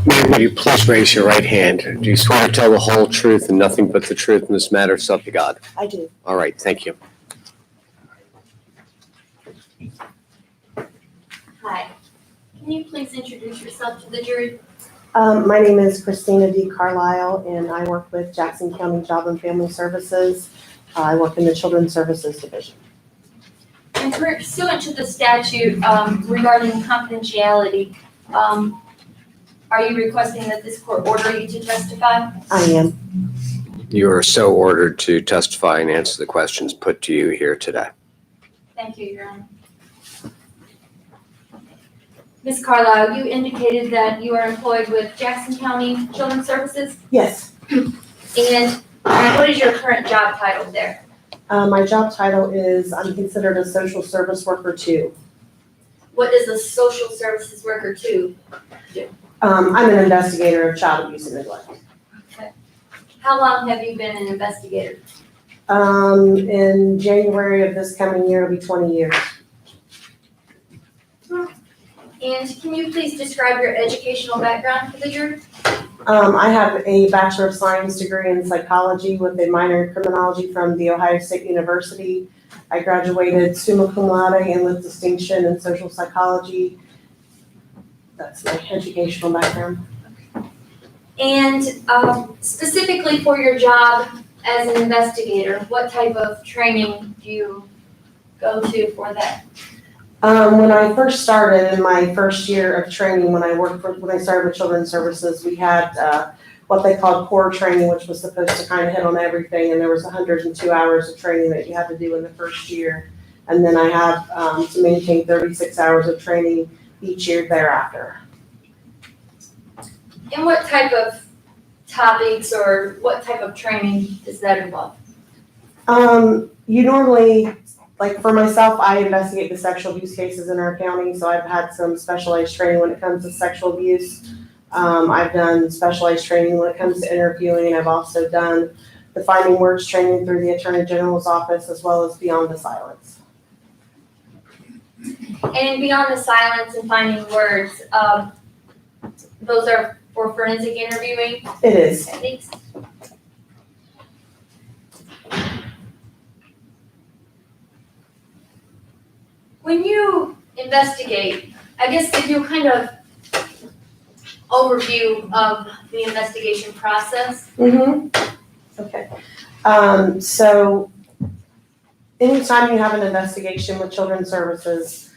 Ma'am, will you please raise your right hand? Do you swear to tell the whole truth and nothing but the truth in this matter, so help you God? I do. All right, thank you. Hi. Can you please introduce yourself to the jury? My name is Christina D. Carlisle, and I work with Jackson County Job and Family Services. I work in the Children's Services Division. And pursuant to the statute regarding confidentiality, are you requesting that this court order you to testify? I am. You are so ordered to testify and answer the questions put to you here today. Thank you, Your Honor. Ms. Carlisle, you indicated that you are employed with Jackson County Children's Services, Yes. and what is your current job title there? My job title is I'm considered a social service worker too. What does a social services worker do? I'm an investigator of child abuse and neglect. How long have you been an investigator? In January of this coming year, it'll be 20 years. And can you please describe your educational background for the jury? I have a Bachelor of Science degree in psychology with a minor in criminology from The Ohio State University. I graduated summa cum laude and with distinction in social psychology. That's my educational background. And specifically for your job as an investigator, what type of training do you go to for that? When I first started in my first year of training, when I started with Children's Services, we had what they called core training, which was supposed to kind of hit on everything, and there was 102 hours of training that you had to do in the first year. And then I have to maintain 36 hours of training each year thereafter. And what type of topics or what type of training does that involve? You normally, like for myself, I investigate the sexual abuse cases in our county, so I've had some specialized training when it comes to sexual abuse. I've done specialized training when it comes to interviewing. I've also done the finding words training through the Attorney General's office, as well as Beyond the Silence. And Beyond the Silence and finding words, those are for forensic interviewing It is. techniques? When you investigate, I guess if you kind of overview of the investigation process. Okay. So anytime you have an investigation with Children's Services,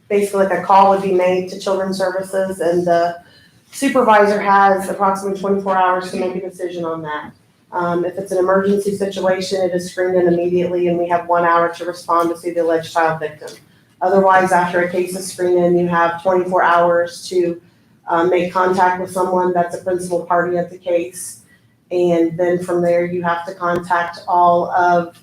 basically like a call would be made to Children's Services, and the supervisor has approximately 24 hours to make a decision on that. If it's an emergency situation, it is screened in immediately, and we have 1 hour to respond to see the alleged child victim. Otherwise, after a case is screened in, you have 24 hours to make contact with someone that's a principal party of the case. And then from there, you have to contact all of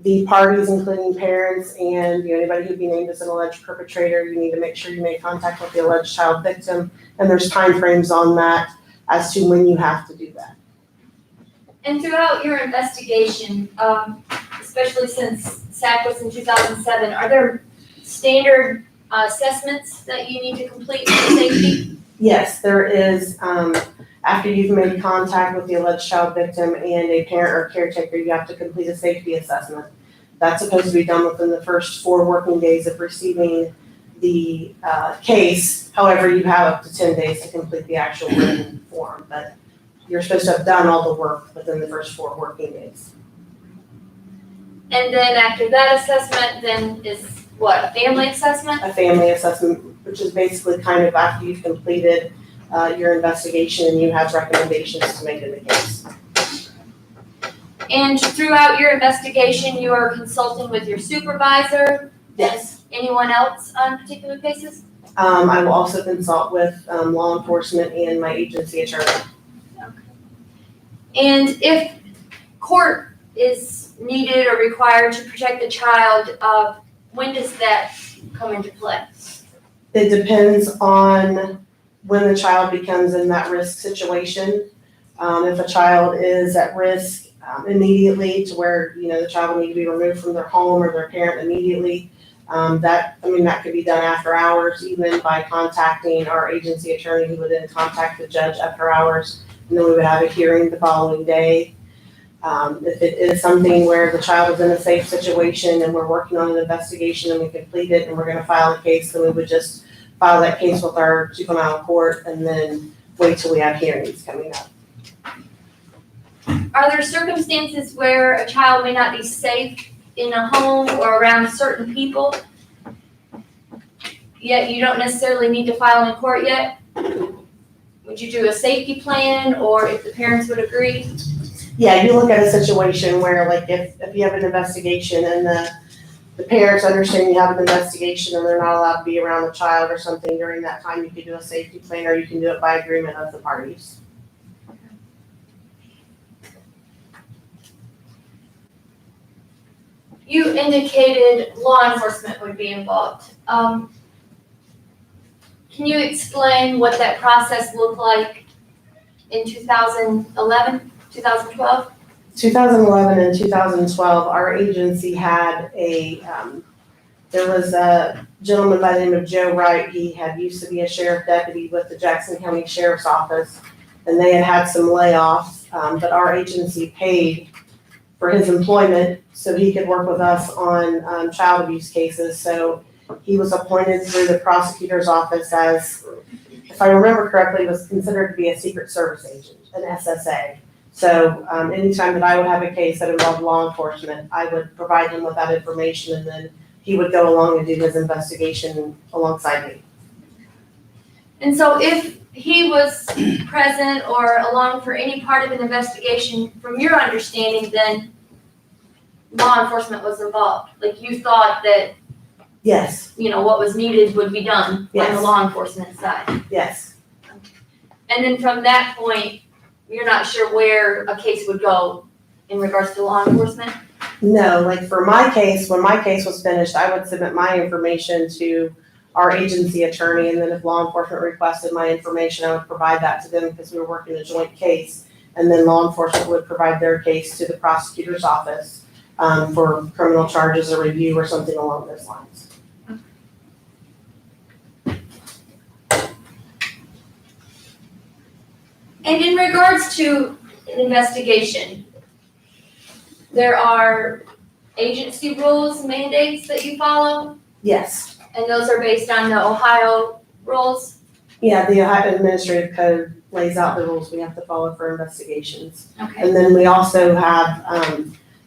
the parties, including parents and anybody who'd be named as an alleged perpetrator. You need to make sure you make contact with the alleged child victim, and there's timeframes on that as to when you have to do that. And throughout your investigation, especially since SAC was in 2007, are there standard assessments that you need to complete for safety? Yes, there is. After you've made contact with the alleged child victim and a parent or caretaker, you have to complete a safety assessment. That's supposed to be done within the first 4 working days of receiving the case. However, you have up to 10 days to complete the actual written form, but you're supposed to have done all the work within the first 4 working days. And then after that assessment, then is what, a family assessment? A family assessment, which is basically kind of after you've completed your investigation and you have recommendations to make in the case. And throughout your investigation, you are consulting with your supervisor? Yes. Anyone else on particular cases? I will also consult with law enforcement and my agency attorney. And if court is needed or required to protect the child, when does that come into play? It depends on when the child becomes in that risk situation. If a child is at risk immediately to where, the child will need to be removed from their home or their parent immediately, that could be done after hours, even by contacting our agency attorney, who would then contact the judge after hours, and then we would have a hearing the following day. If it is something where the child is in a safe situation and we're working on an investigation and we complete it and we're gonna file a case, then we would just file that case with our juvenile court and then wait till we have hearings coming up. Are there circumstances where a child may not be safe in a home or around certain people, yet you don't necessarily need to file in court yet? Would you do a safety plan, or if the parents would agree? Yeah, you look at a situation where, like, if you have an investigation and the parents understand you have an investigation and they're not allowed to be around the child or something during that time, you could do a safety plan, or you can do it by agreement of the parties. You indicated law enforcement would be involved. Can you explain what that process looked like in 2011, 2012? 2011 and 2012, our agency had a There was a gentleman by the name of Joe Wright. He had used to be a sheriff deputy with the Jackson County Sheriff's Office, and they had had some layoffs, but our agency paid for his employment so he could work with us on child abuse cases. So he was appointed through the prosecutor's office as, if I remember correctly, was considered to be a Secret Service agent, an SSA. So anytime that I would have a case that involved law enforcement, I would provide him with that information, and then he would go along and do his investigation alongside me. And so if he was present or along for any part of an investigation, from your understanding, then law enforcement was involved. Like you thought that, Yes, what was needed would be done on the Yes. law enforcement side. yes. And then from that point, you're not sure where a case would go in regards to law enforcement? No, like for my case, when my case was finished, I would submit my information to our agency attorney, and then if law enforcement requested my information, I would provide that to them because we were working a joint case. And then law enforcement would provide their case to the prosecutor's office for criminal charges or review or something along those lines. And in regards to an investigation, there are agency rules, mandates that you follow, Yes, and those are based on the Ohio rules. yeah, the Ohio Administrative Code lays out the rules we have to follow for investigations. Okay. And then we also have,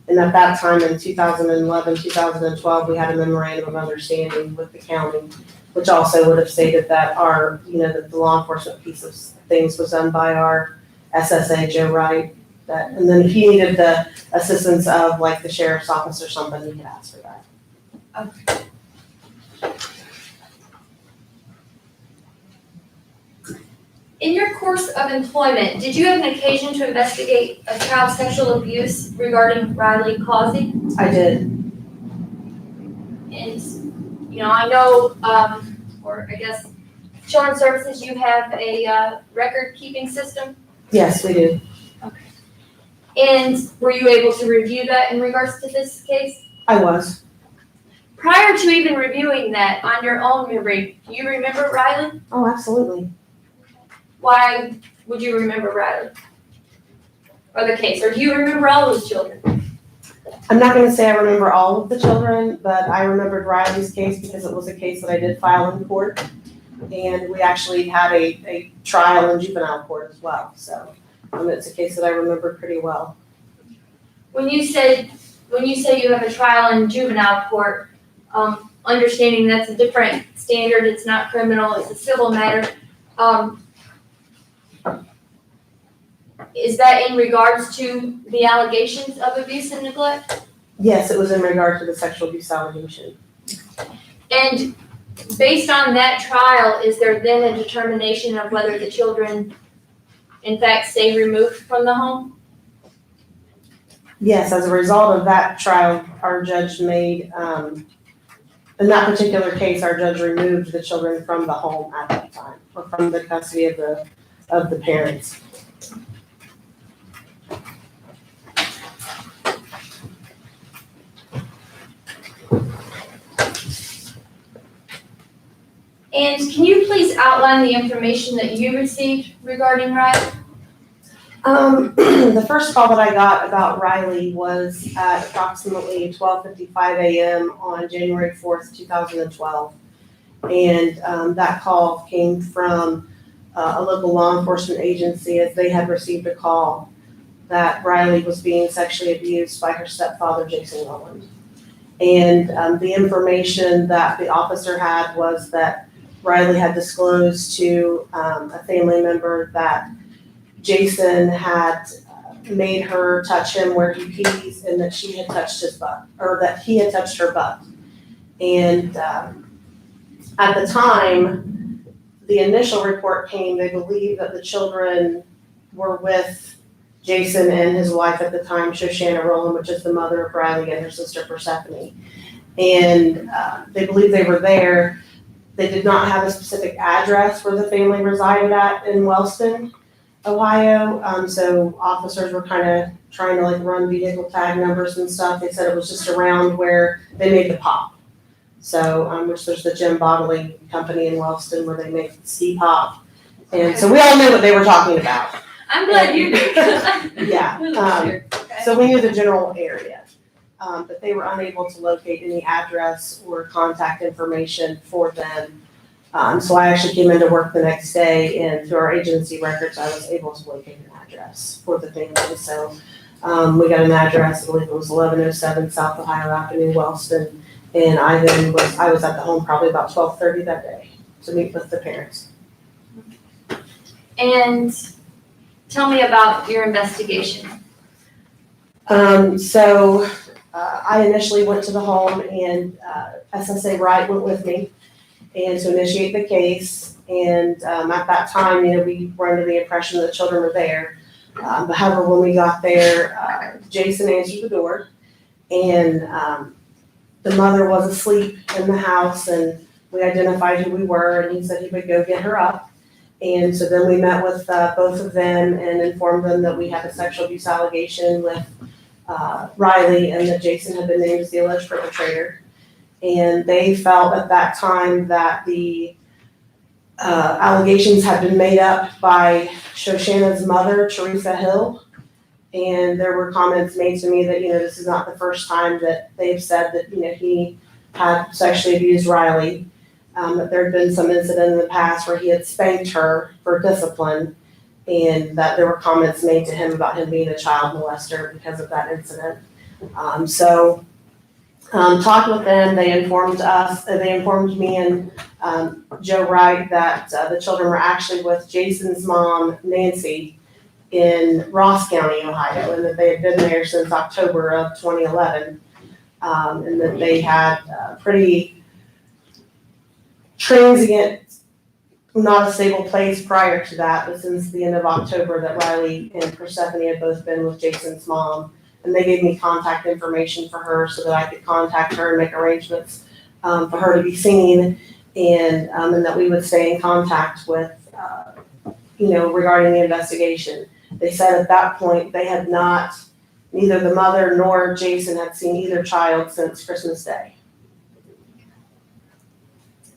and at that time in 2011, 2012, we had a memorandum of understanding with the county, which also would have stated that that the law enforcement piece of things was done by our SSA, Joe Wright. And then if he needed the assistance of like the sheriff's office or something, he could ask for that. Okay. In your course of employment, did you have an occasion to investigate a child sexual abuse regarding Riley Causey? I did. And, I know, or I guess, Children's Services, you have a record-keeping system? Yes, we did. And were you able to review that in regards to this case? I was. Prior to even reviewing that on your own memory, do you remember Riley? Oh, absolutely. Why would you remember Riley? Or the case, or do you remember all those children? I'm not gonna say I remember all of the children, but I remembered Riley's case because it was a case that I did file in court. And we actually had a trial in juvenile court as well, so it's a case that I remember pretty well. When you say you have a trial in juvenile court, understanding that's a different standard, it's not criminal, it's a civil matter, is that in regards to the allegations of abuse and neglect? Yes, it was in regard to the sexual abuse allegation. And based on that trial, is there then a determination of whether the children in fact stay removed from the home? Yes, as a result of that trial, our judge made, in that particular case, our judge removed the children from the home at that time, or from the custody of the parents. And can you please outline the information that you received regarding Riley? The first call that I got about Riley was at approximately 12:55 a.m. on January 4th, 2012. And that call came from a local law enforcement agency, as they had received a call that Riley was being sexually abused by her stepfather, Jason Rowland. And the information that the officer had was that Riley had disclosed to a family member that Jason had made her touch him where he pees, and that she had touched his butt, or that he had touched her butt. And at the time, the initial report came, they believed that the children were with Jason and his wife at the time, Shoshanna Rowland, which is the mother of Riley, and her sister Persephone. And they believed they were there. They did not have a specific address where the family resided at in Wellston, Ohio. So officers were kind of trying to run vehicle tag numbers and stuff. They said it was just around where they made the pop. So, which there's the Jim Bottling Company in Wellston where they make ski pop. And so we all knew what they were talking about. I'm glad you did. Yeah, Okay. so we knew the general area. But they were unable to locate any address or contact information for them. So I actually came into work the next day, and through our agency records, I was able to locate an address for the family. So we got an address, I believe it was 1107 South Ohio Avenue, Wellston. And I was at the home probably about 12:30 that day to meet with the parents. And tell me about your investigation. I initially went to the home, and SSA Wright went with me and to initiate the case. And at that time, we were under the impression that the children were there. But however, when we got there, Jason answered the door, and the mother was asleep in the house, and we identified who we were, and he said he would go get her up. And so then we met with both of them and informed them that we had a sexual abuse allegation with Riley, and that Jason had been named as the alleged perpetrator. And they felt at that time that the allegations had been made up by Shoshanna's mother, Teresa Hill. And there were comments made to me that, this is not the first time that they've said that, he had sexually abused Riley. That there had been some incident in the past where he had spanked her for discipline, and that there were comments made to him about him being a child molester because of that incident. Talked with them, they informed me and Joe Wright that the children were actually with Jason's mom, Nancy, in Ross County, Ohio, and that they had been there since October of 2011, and that they had pretty transient, not a stable place prior to that, but since the end of October that Riley and Persephone had both been with Jason's mom. And they gave me contact information for her so that I could contact her and make arrangements for her to be seen, and that we would stay in contact with, regarding the investigation. They said at that point they had not, neither the mother nor Jason had seen either child since Christmas Day.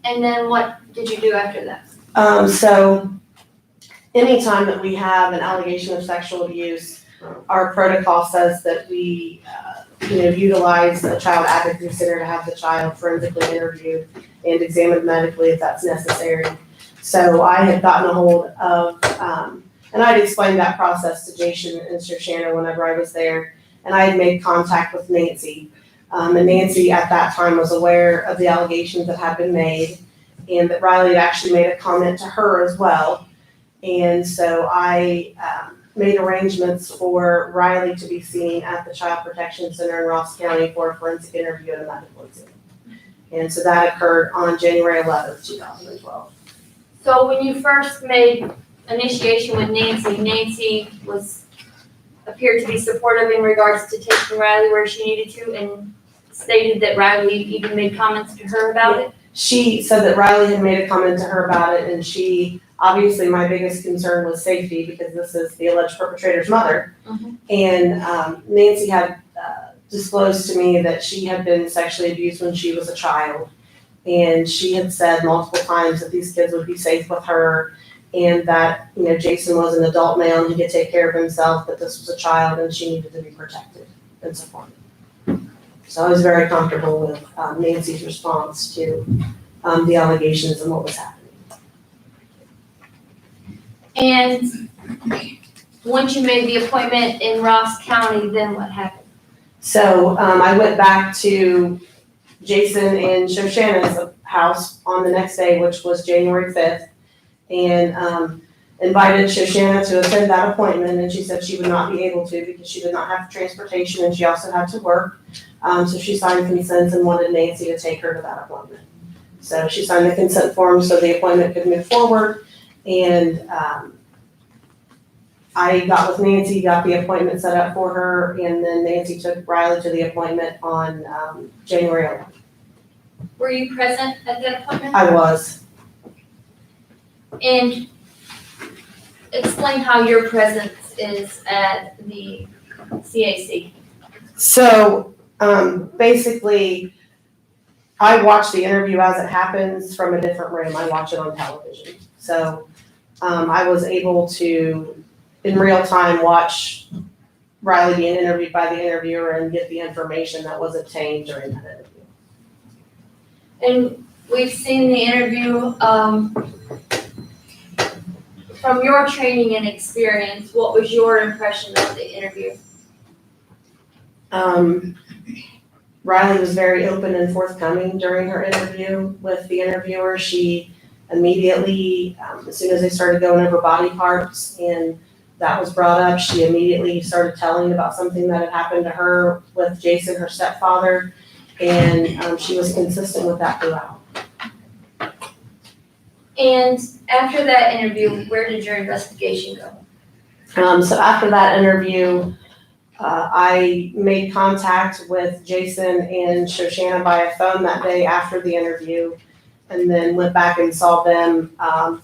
And then what did you do after that? So anytime that we have an allegation of sexual abuse, our protocol says that we, utilize a child advocacy center to have the child forensically interviewed and examined medically if that's necessary. So I had gotten a hold of, and I'd explained that process to Jason and Shoshanna whenever I was there, and I had made contact with Nancy. And Nancy at that time was aware of the allegations that had been made, and that Riley had actually made a comment to her as well. And so I made arrangements for Riley to be seen at the Child Protection Center in Ross County for a forensic interview and a medical exam. And so that occurred on January 11th, 2012. So when you first made initiation with Nancy, Nancy appeared to be supportive in regards to taking Riley where she needed to, and stated that Riley even made comments to her about it? She said that Riley had made a comment to her about it, and obviously my biggest concern was safety because this is the alleged perpetrator's mother. Mhm. And Nancy had disclosed to me that she had been sexually abused when she was a child. And she had said multiple times that these kids would be safe with her, and that, Jason was an adult male and he could take care of himself, but this was a child and she needed to be protected and supported. So I was very comfortable with Nancy's response to the allegations and what was happening. And once you made the appointment in Ross County, then what happened? So I went back to Jason and Shoshanna's house on the next day, which was January 5th, and invited Shoshanna to attend that appointment, and she said she would not be able to because she did not have transportation and she also had to work. So she signed consent and wanted Nancy to take her to that appointment. So she signed the consent form so the appointment could move forward, and I got with Nancy, got the appointment set up for her, and then Nancy took Riley to the appointment on January 11th. Were you present at that appointment? I was. And explain how your presence is at the CAC. So basically, I watch the interview as it happens from a different room. I watch it on television. So, I was able to, in real time, watch Riley being interviewed by the interviewer and get the information that was obtained during that interview. And we've seen the interview, from your training and experience, what was your impression of the interview? Riley was very open and forthcoming during her interview with the interviewer. She immediately, as soon as they started going over body parts and that was brought up, she immediately started telling about something that had happened to her with Jason, her stepfather, and she was consistent with that throughout. And after that interview, where did your investigation go? So after that interview, I made contact with Jason and Shoshanna by a phone that day after the interview, and then went back and saw them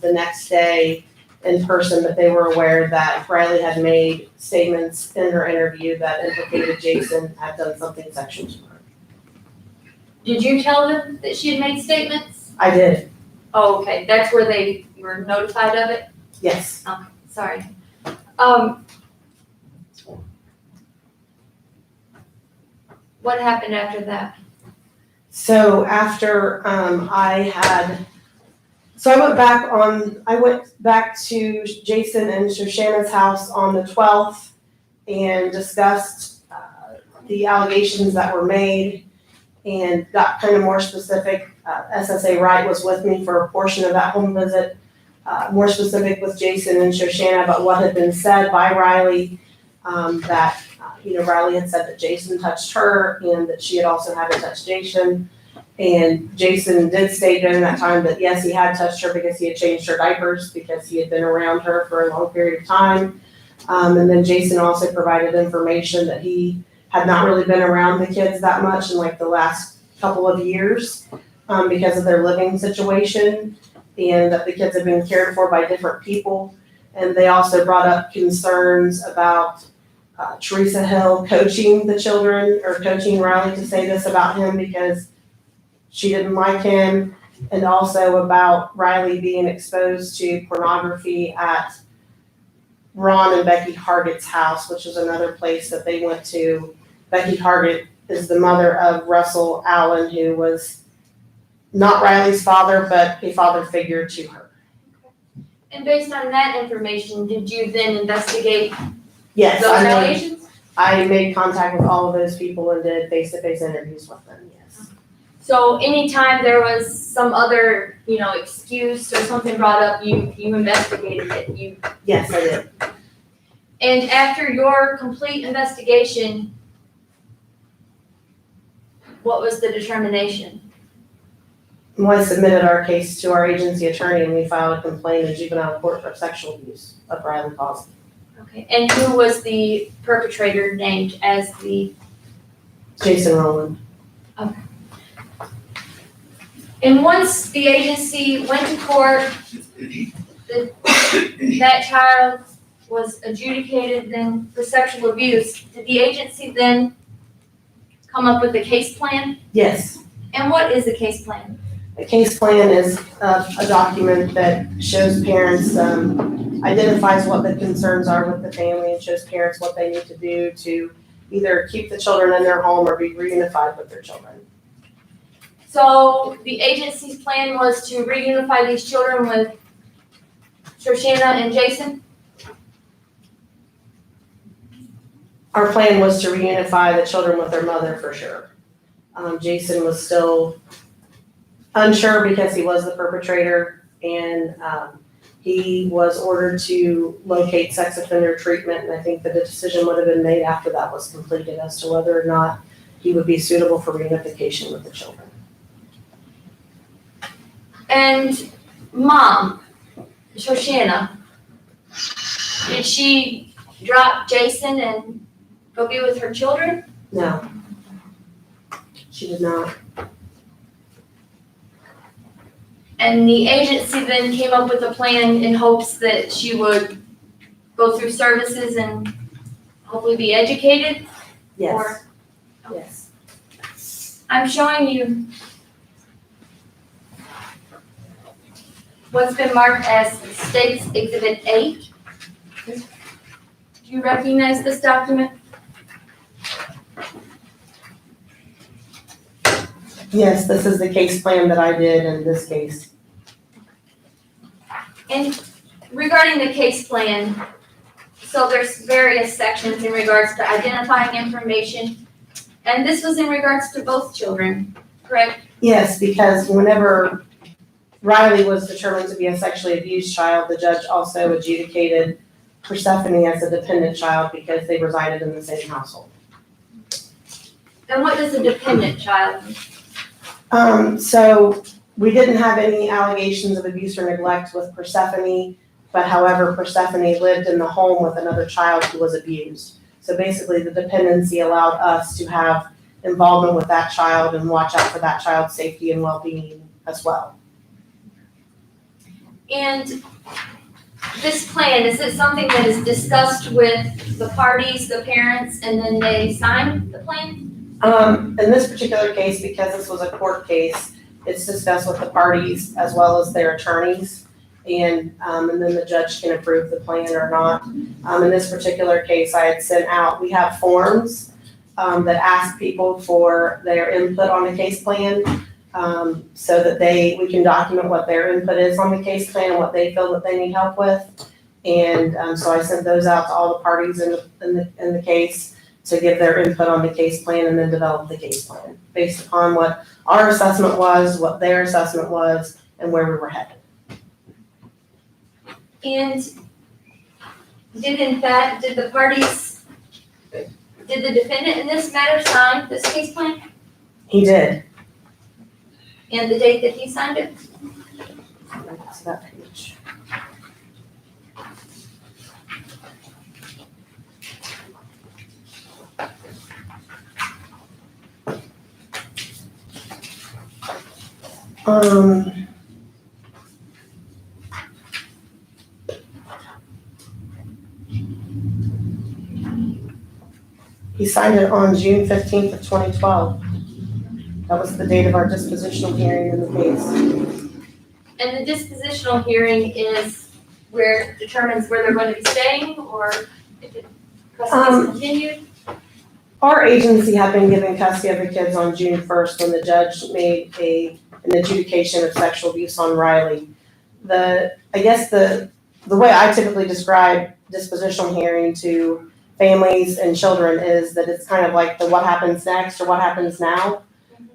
the next day in person, but they were aware that Riley had made statements in her interview that implicated Jason had done something sexual to her. Did you tell them that she had made statements? I did, Oh, okay, that's where they were notified of it? yes. Okay, sorry. What happened after that? So after I went back to Jason and Shoshanna's house on the 12th and discussed the allegations that were made and got kind of more specific. SSA Wright was with me for a portion of that home visit, more specific with Jason and Shoshanna about what had been said by Riley, that Riley had said that Jason touched her and that she had also had to touch Jason. And Jason did state during that time that yes, he had touched her because he had changed her diapers because he had been around her for a long period of time. And then Jason also provided information that he had not really been around the kids that much in like the last couple of years because of their living situation, and that the kids had been cared for by different people. And they also brought up concerns about Teresa Hill coaching the children or coaching Riley to say this about him because she didn't like him, and also about Riley being exposed to pornography at Ron and Becky Hargett's house, which is another place that they went to. Becky Hargett is the mother of Russell Allen, who was not Riley's father, but a father figure to her. And based on that information, did you then investigate Yes, those allegations? I made contact with all of those people and did face-to-face interviews with them, yes. So anytime there was some other, excuse or something brought up, you investigated it, Yes, I did. And after your complete investigation, what was the determination? We submitted our case to our agency attorney and we filed a complaint in juvenile court for sexual abuse of Riley Cosby. Okay, and who was the perpetrator named as the? Jason Rowland. And once the agency went to court, that child was adjudicated then for sexual abuse, did the agency then come up with a case plan? Yes. And what is a case plan? A case plan is a document that shows parents, identifies what the concerns are with the family and shows parents what they need to do to either keep the children in their home or be reunified with their children. So the agency's plan was to reunify these children with Shoshanna and Jason? Our plan was to reunify the children with their mother for sure. Jason was still unsure because he was the perpetrator, and he was ordered to locate sex offender treatment, and I think that the decision would have been made after that was completed as to whether or not he would be suitable for reunification with the children. And mom, Shoshanna, did she drop Jason and go be with her children? No, she did not. And the agency then came up with a plan in hopes that she would go through services and hopefully be educated? Yes, Or- yes. I'm showing you what's been marked as State's Exhibit 8. Do you recognize this document? Yes, this is the case plan that I did in this case. And regarding the case plan, so there's various sections in regards to identifying information, and this was in regards to both children, correct? Yes, because whenever Riley was determined to be a sexually abused child, the judge also adjudicated Persephone as a dependent child because they resided in the same household. And what does a dependent child mean? So we didn't have any allegations of abuse or neglect with Persephone, but however, Persephone lived in the home with another child who was abused. So basically, the dependency allowed us to have involvement with that child and watch out for that child's safety and well-being as well. And this plan, is it something that is discussed with the parties, the parents, and then they sign the plan? In this particular case, because this was a court case, it's discussed with the parties as well as their attorneys. And then the judge can approve the plan or not. In this particular case, I had sent out, we have forms that ask people for their input on the case plan, so that we can document what their input is on the case plan and what they feel that they need help with. And so I sent those out to all the parties in the case to give their input on the case plan and then develop the case plan based upon what our assessment was, what their assessment was, and where we were headed. And did the defendant in this matter sign this case plan? He did. And the date that he signed it? That's that page. He signed it on June 15th of 2012. That was the date of our dispositional hearing in the case. And the dispositional hearing is where it determines where they're going to be staying, or if the custody is continued? Our agency had been given custody of the kids on June 1st when the judge made an adjudication of sexual abuse on Riley. I guess the way I typically describe dispositional hearing to families and children is that it's kind of like the what happens next or what happens now,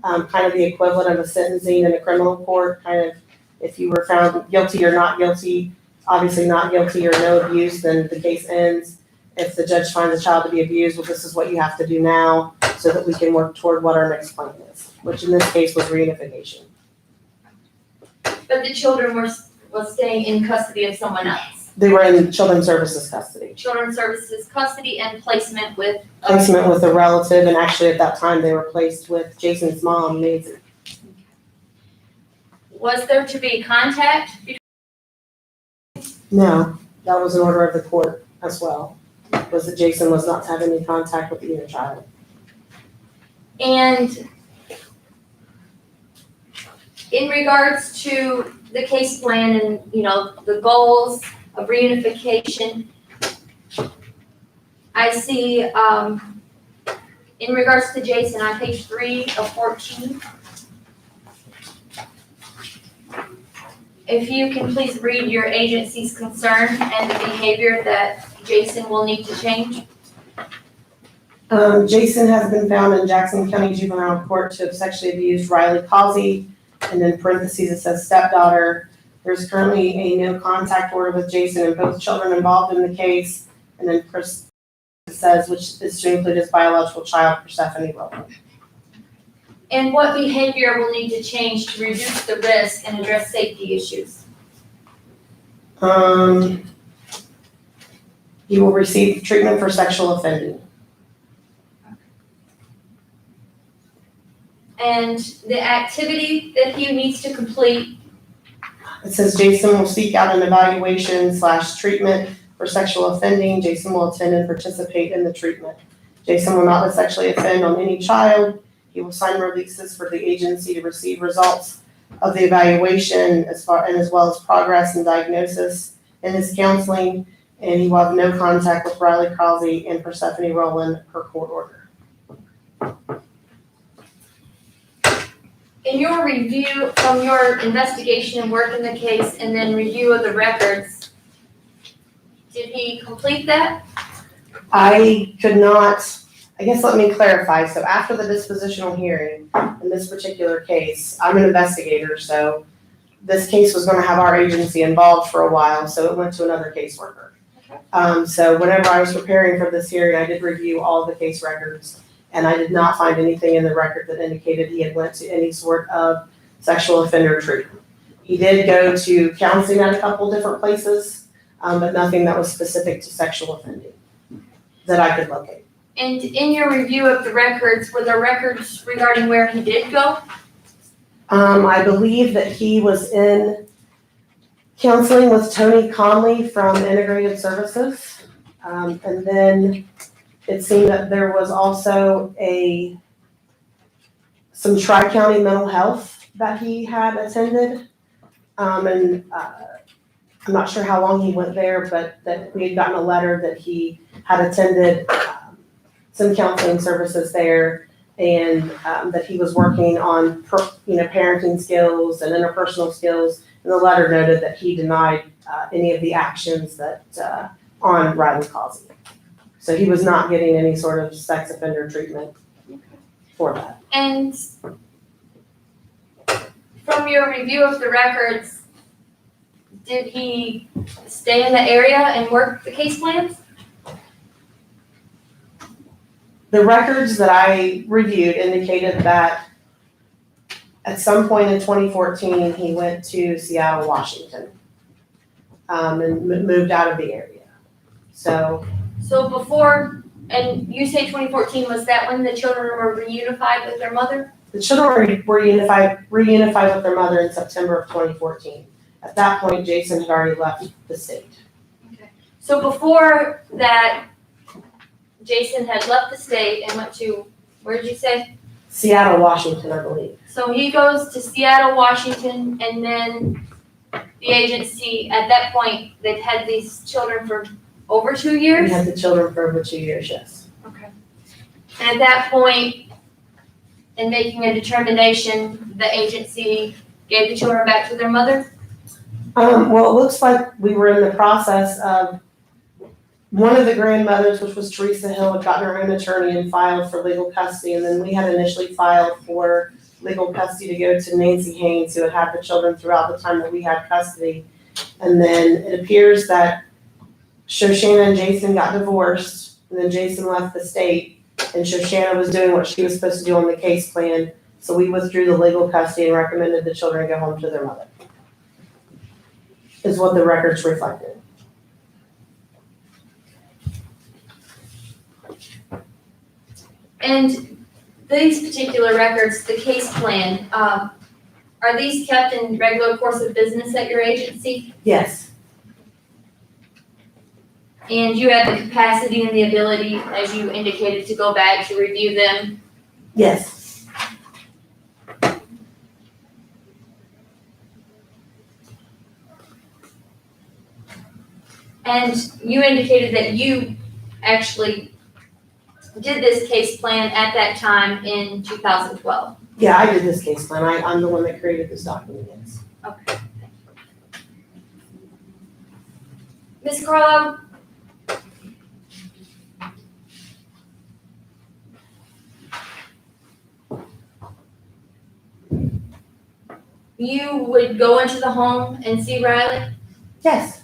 kind of the equivalent of a sentencing in a criminal court, kind of if you were found guilty or not guilty, obviously not guilty or no abuse, then the case ends. If the judge finds a child to be abused, well, this is what you have to do now so that we can work toward what our next plan is, which in this case was reunification. But the children was staying in custody of someone else. They were in Children's Services custody. Children's Services custody and placement with. Placement with a relative, and actually at that time they were placed with Jason's mom, Maisie. Was there to be contact between? No, that was an order of the court as well, was that Jason was not to have any contact with either child. And in regards to the case plan and, the goals of reunification, I see, in regards to Jason on page 3 of 14, if you can please read your agency's concern and the behavior that Jason will need to change. Jason has been found in Jackson County Juvenile Court to have sexually abused Riley Causey, and in parentheses it says stepdaughter. There's currently a no contact order with Jason and both children involved in the case, and then it says which is to include his biological child, Persephone Rowland. And what behavior will need to change to reduce the risk and address safety issues? He will receive treatment for sexual offending. And the activity that he needs to complete. It says Jason will seek out an evaluation / treatment for sexual offending. Jason will attend and participate in the treatment. Jason will not sexually offend on any child. He will sign releases for the agency to receive results of the evaluation as well as progress and diagnosis in his counseling, and he will have no contact with Riley Causey and Persephone Rowland per court order. In your review from your investigation and work in the case and then review of the records, did he complete that? I could not, I guess let me clarify. So after the dispositional hearing in this particular case, I'm an investigator, so this case was gonna have our agency involved for a while, so it went to another caseworker. So whenever I was preparing for this hearing, I did review all of the case records, and I did not find anything in the record that indicated he had went to any sort of sexual offender treatment. He did go to counseling at a couple different places, but nothing that was specific to sexual offending that I could locate. And in your review of the records, were there records regarding where he did go? I believe that he was in counseling with Tony Conley from Integrated Services. And then it seemed that there was also some Tri-County mental health that he had attended. I'm not sure how long he went there, but that we had gotten a letter that he had attended some counseling services there, and that he was working on parenting skills and interpersonal skills. And the letter noted that he denied any of the actions that on Riley Causey. So he was not getting any sort of sex offender treatment for that. And from your review of the records, did he stay in the area and work the case plans? The records that I reviewed indicated that at some point in 2014, he went to Seattle, Washington, and moved out of the area. So before, and you say 2014, was that when the children were reunified with their mother? the children were reunified with their mother in September of 2014. At that point, Jason had already left the state. Okay. So before that, Jason had left the state and went to, where did you say? Seattle, Washington, I believe. So he goes to Seattle, Washington, and then the agency, at that point, they've had these children for over 2 We years? had the children for over 2 years, yes. Okay. And at that point, in making a determination, the agency gave the children back to their mother? Well, it looks like we were in the process of, one of the grandmothers, which was Teresa Hill, had gotten her own attorney and filed for legal custody, and then we had initially filed for legal custody to go to Nancy Haynes, who had had the children throughout the time that we had custody. And then it appears that Shoshanna and Jason got divorced, and then Jason left the state, and Shoshanna was doing what she was supposed to do on the case plan, so we withdrew the legal custody and recommended the children go home to their mother, is what the records reflected. And these particular records, the case plan, are these kept in regular course of business at your agency? Yes, And you have the capacity and the ability, as you indicated, to go back to review them? yes. And you indicated that you actually did this case plan at that time in 2012. Yeah, I did this case plan. I'm the one that created this document, yes. Okay. Ms. Carlo? You would go into the home and see Riley? Yes.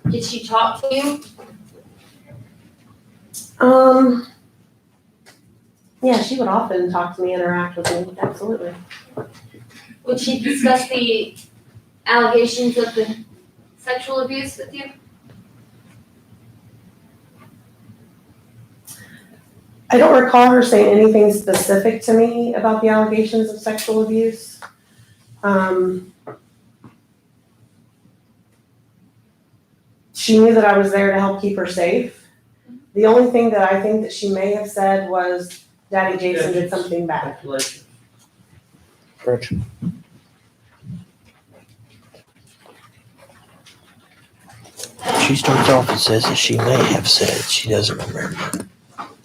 Did she talk to you? Yeah, she would often talk to me, interact with me, absolutely. Would she discuss the allegations of the sexual abuse with you? I don't recall her saying anything specific to me about the allegations of sexual abuse. She knew that I was there to help keep her safe. The only thing that I think that she may have said was, Daddy Jason did something bad. Rich? She starts off and says that she may have said she doesn't remember.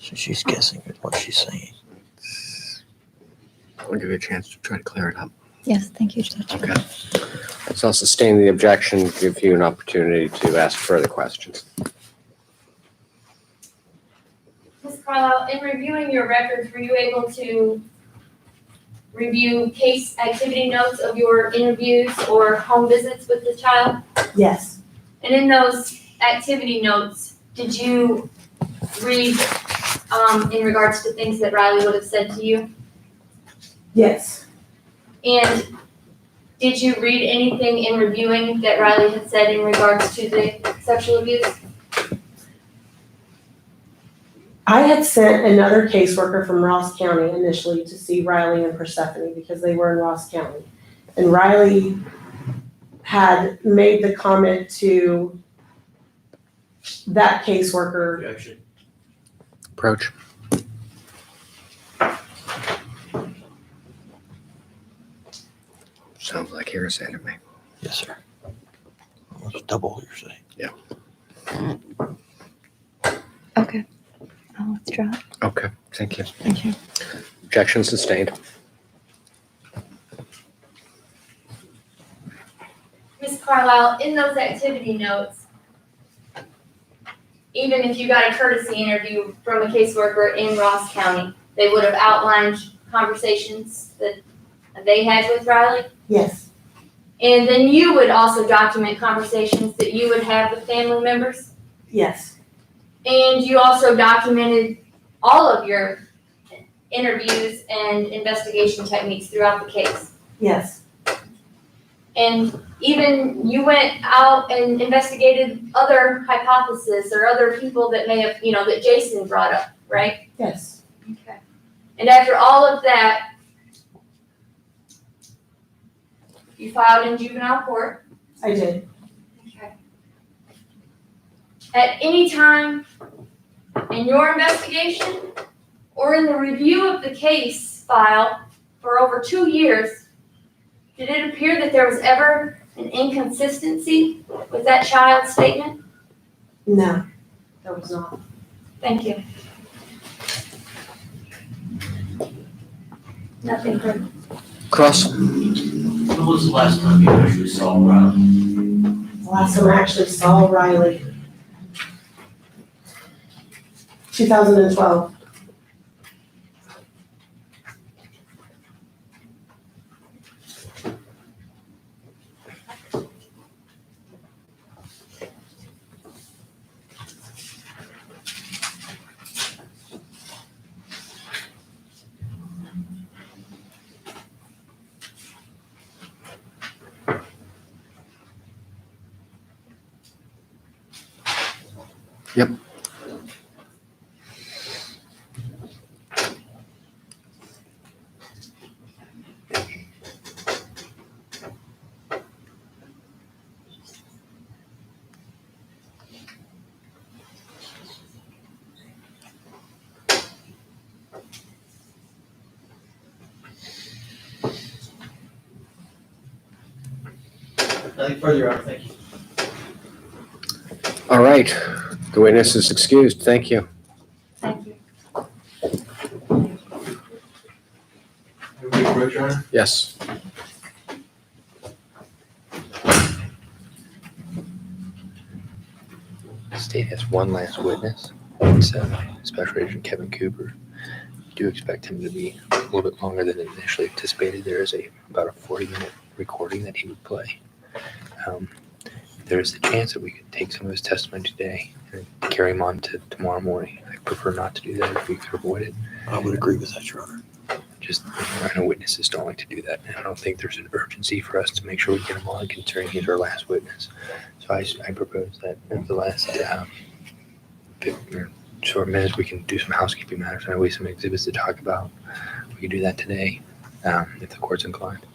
So she's guessing at what she's saying. I'll give you a chance to try to clear it up. Yes, thank you, Judge. Okay. So I'll sustain the objection, give you an opportunity to ask further questions. Ms. Carlisle, in reviewing your records, were you able to review case activity notes of your interviews or home visits with the child? Yes, And in those activity notes, did you read, in regards to things that Riley would have said to you? yes, And did you read anything in reviewing that Riley had said in regards to the sexual abuse? I had sent another caseworker from Ross County initially to see Riley and Persephone because they were in Ross County. And Riley had made the comment to that caseworker. Objection. Approach. Sounds like hearsay to me. Yes, sir. Almost double hearsay. Okay, I'll withdraw. Okay, thank you. Thank you. Objection sustained. Ms. Carlisle, in those activity notes, even if you got a courtesy interview from a caseworker in Ross County, they would have outlined conversations that they had with Riley? Yes, And then you would also document conversations that you would have with family members? yes, And you also documented all of your interviews and investigation techniques throughout the case? yes, And even you went out and investigated other hypotheses or other people that may have, that Jason brought up, right? yes, Okay. And after all of that, you filed in juvenile court. I did. Okay. At any time in your investigation or in the review of the case file for over 2 years, did it appear that there was ever an inconsistency with that child's statement? No, there was not. Thank you. Nothing further. Cross. When was the last time you actually saw Riley? The last time I actually saw Riley, 2012. Yep. Nothing further, Your Honor, thank you. All right. The witness is excused. Thank you. Thank you. Everybody approach, Your Honor? Yes. The state has one last witness. It's Special Agent Kevin Cooper. We do expect him to be a little bit longer than initially anticipated. There is about a 40-minute recording that he would play. There is the chance that we could take some of his testimony today and carry him on to tomorrow morning. I prefer not to do that if we could avoid it. I would agree with that, Your Honor. Just, I know witnesses don't like to do that, and I don't think there's an urgency for us to make sure we get him on considering he's our last witness. So I propose that at the last 15 short minutes, we can do some housekeeping matters. I know we have some exhibits to talk about. We can do that today, if the court's inclined.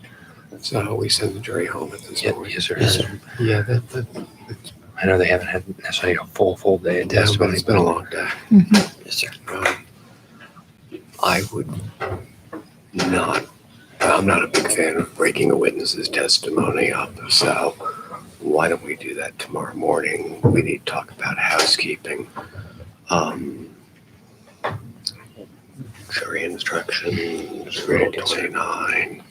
That's not how we send the jury home at this point. Yes, sir. Yes, sir. Yeah, that's, I know they haven't had necessarily a full day of yeah, but testimony. it's been a long day. Yes, sir. I would not I'm not a big fan of breaking a witness's testimony up, so why don't we do that tomorrow morning? We need to talk about housekeeping. Jury instructions, Rule 29.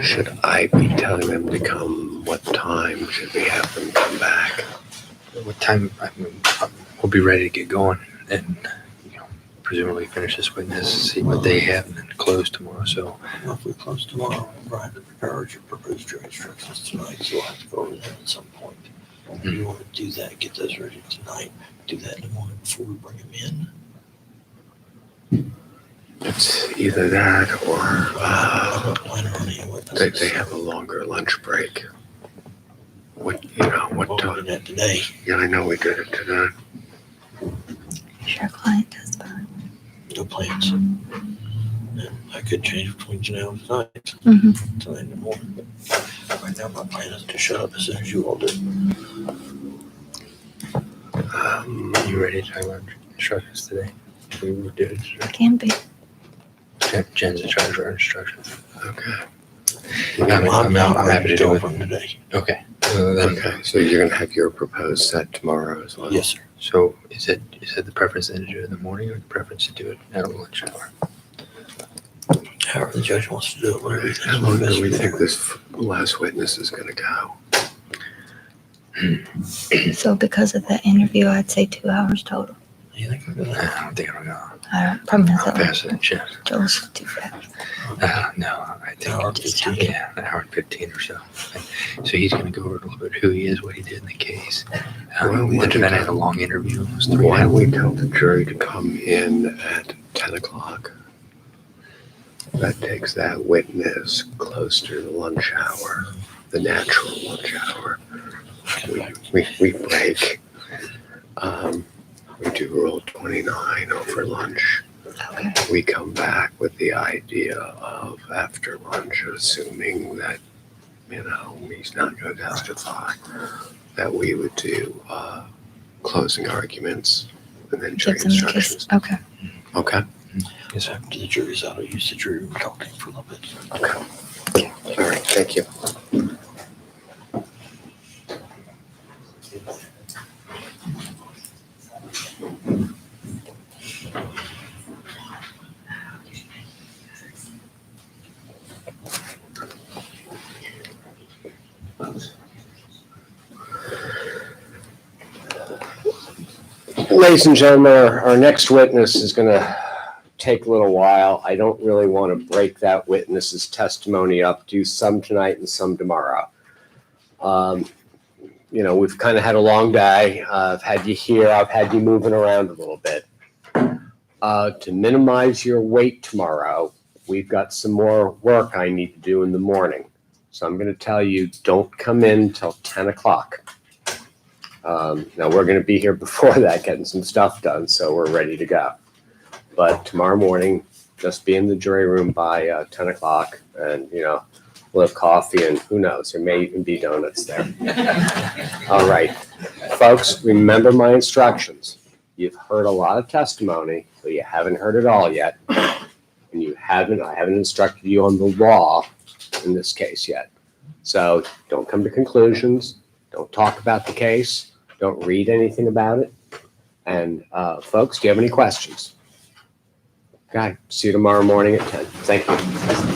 Should I be telling them to come? What time should we have them come back? What time? We'll be ready to get going and presumably finish this witness, see what they have, and then close tomorrow. So Well, if we close tomorrow, Brian prepared your proposed jury instructions tonight, so we'll have to go over them at some point. You want to do that, get those ready tonight, do that in the morning before we bring them in? It's either that or I'm not planning on any witnesses. they have a longer lunch break. What We'll do that today. Yeah, I know we did it today. Sure, client testify. No plans. And I could change between now and tonight, Mm-hmm. tonight in the morning. Right now, my plan is to shut up as soon as you all do. you ready to talk about instructions today? We will do it. Can be. Jen's in charge of our instructions. Okay. I'm happy to do it. From today. Okay. Okay, so you're gonna have your proposed set tomorrow as well? Yes, sir. So is it the preference then to do it in the morning or the preference to do it at a lunch hour? However the judge wants to do it, whatever he thinks How is long best do we for think them. this last witness is gonna go? So because of that interview, I'd say 2 hours total. You think we'll do I that? don't think it'll go. Probably not I'll that pass it, Jen. Joel's too fast. No, I think Hour just 15. yeah, an hour and 15 or so. So he's going to go over a little bit who he is, what he did in the case. Well, And then I had a long interview, almost 3 Why don't hours. we tell the jury to come in at 10 o'clock? That takes that witness close to the lunch hour, the natural lunch hour. We break. We do Rule 29 over lunch. Okay. We come back with the idea of after lunch, assuming that, he's not going to testify, that we would do closing arguments and then jury Give them the case. instructions. Okay. Okay? Yes, sir. After the jury's out, I'll use the jury room and talk to him for a little bit. Okay. All right, thank you. Ladies and gentlemen, our next witness is going to take a little while. I don't really want to break that witness's testimony up, do some tonight and some tomorrow. We've kind of had a long day. I've had you here, I've had you moving around a little bit. To minimize your wait tomorrow, we've got some more work I need to do in the morning. So I'm going to tell you, don't come in till 10 o'clock. Now, we're going to be here before that, getting some stuff done, so we're ready to go. But tomorrow morning, just be in the jury room by 10 o'clock, and, we'll have coffee, and who knows, there may even be donuts there. All right. Folks, remember my instructions. You've heard a lot of testimony, but you haven't heard it all yet. And I haven't instructed you on the law in this case yet. So don't come to conclusions. Don't talk about the case. Don't read anything about it. And folks, do you have any questions? Okay, see you tomorrow morning at 10. Thank you.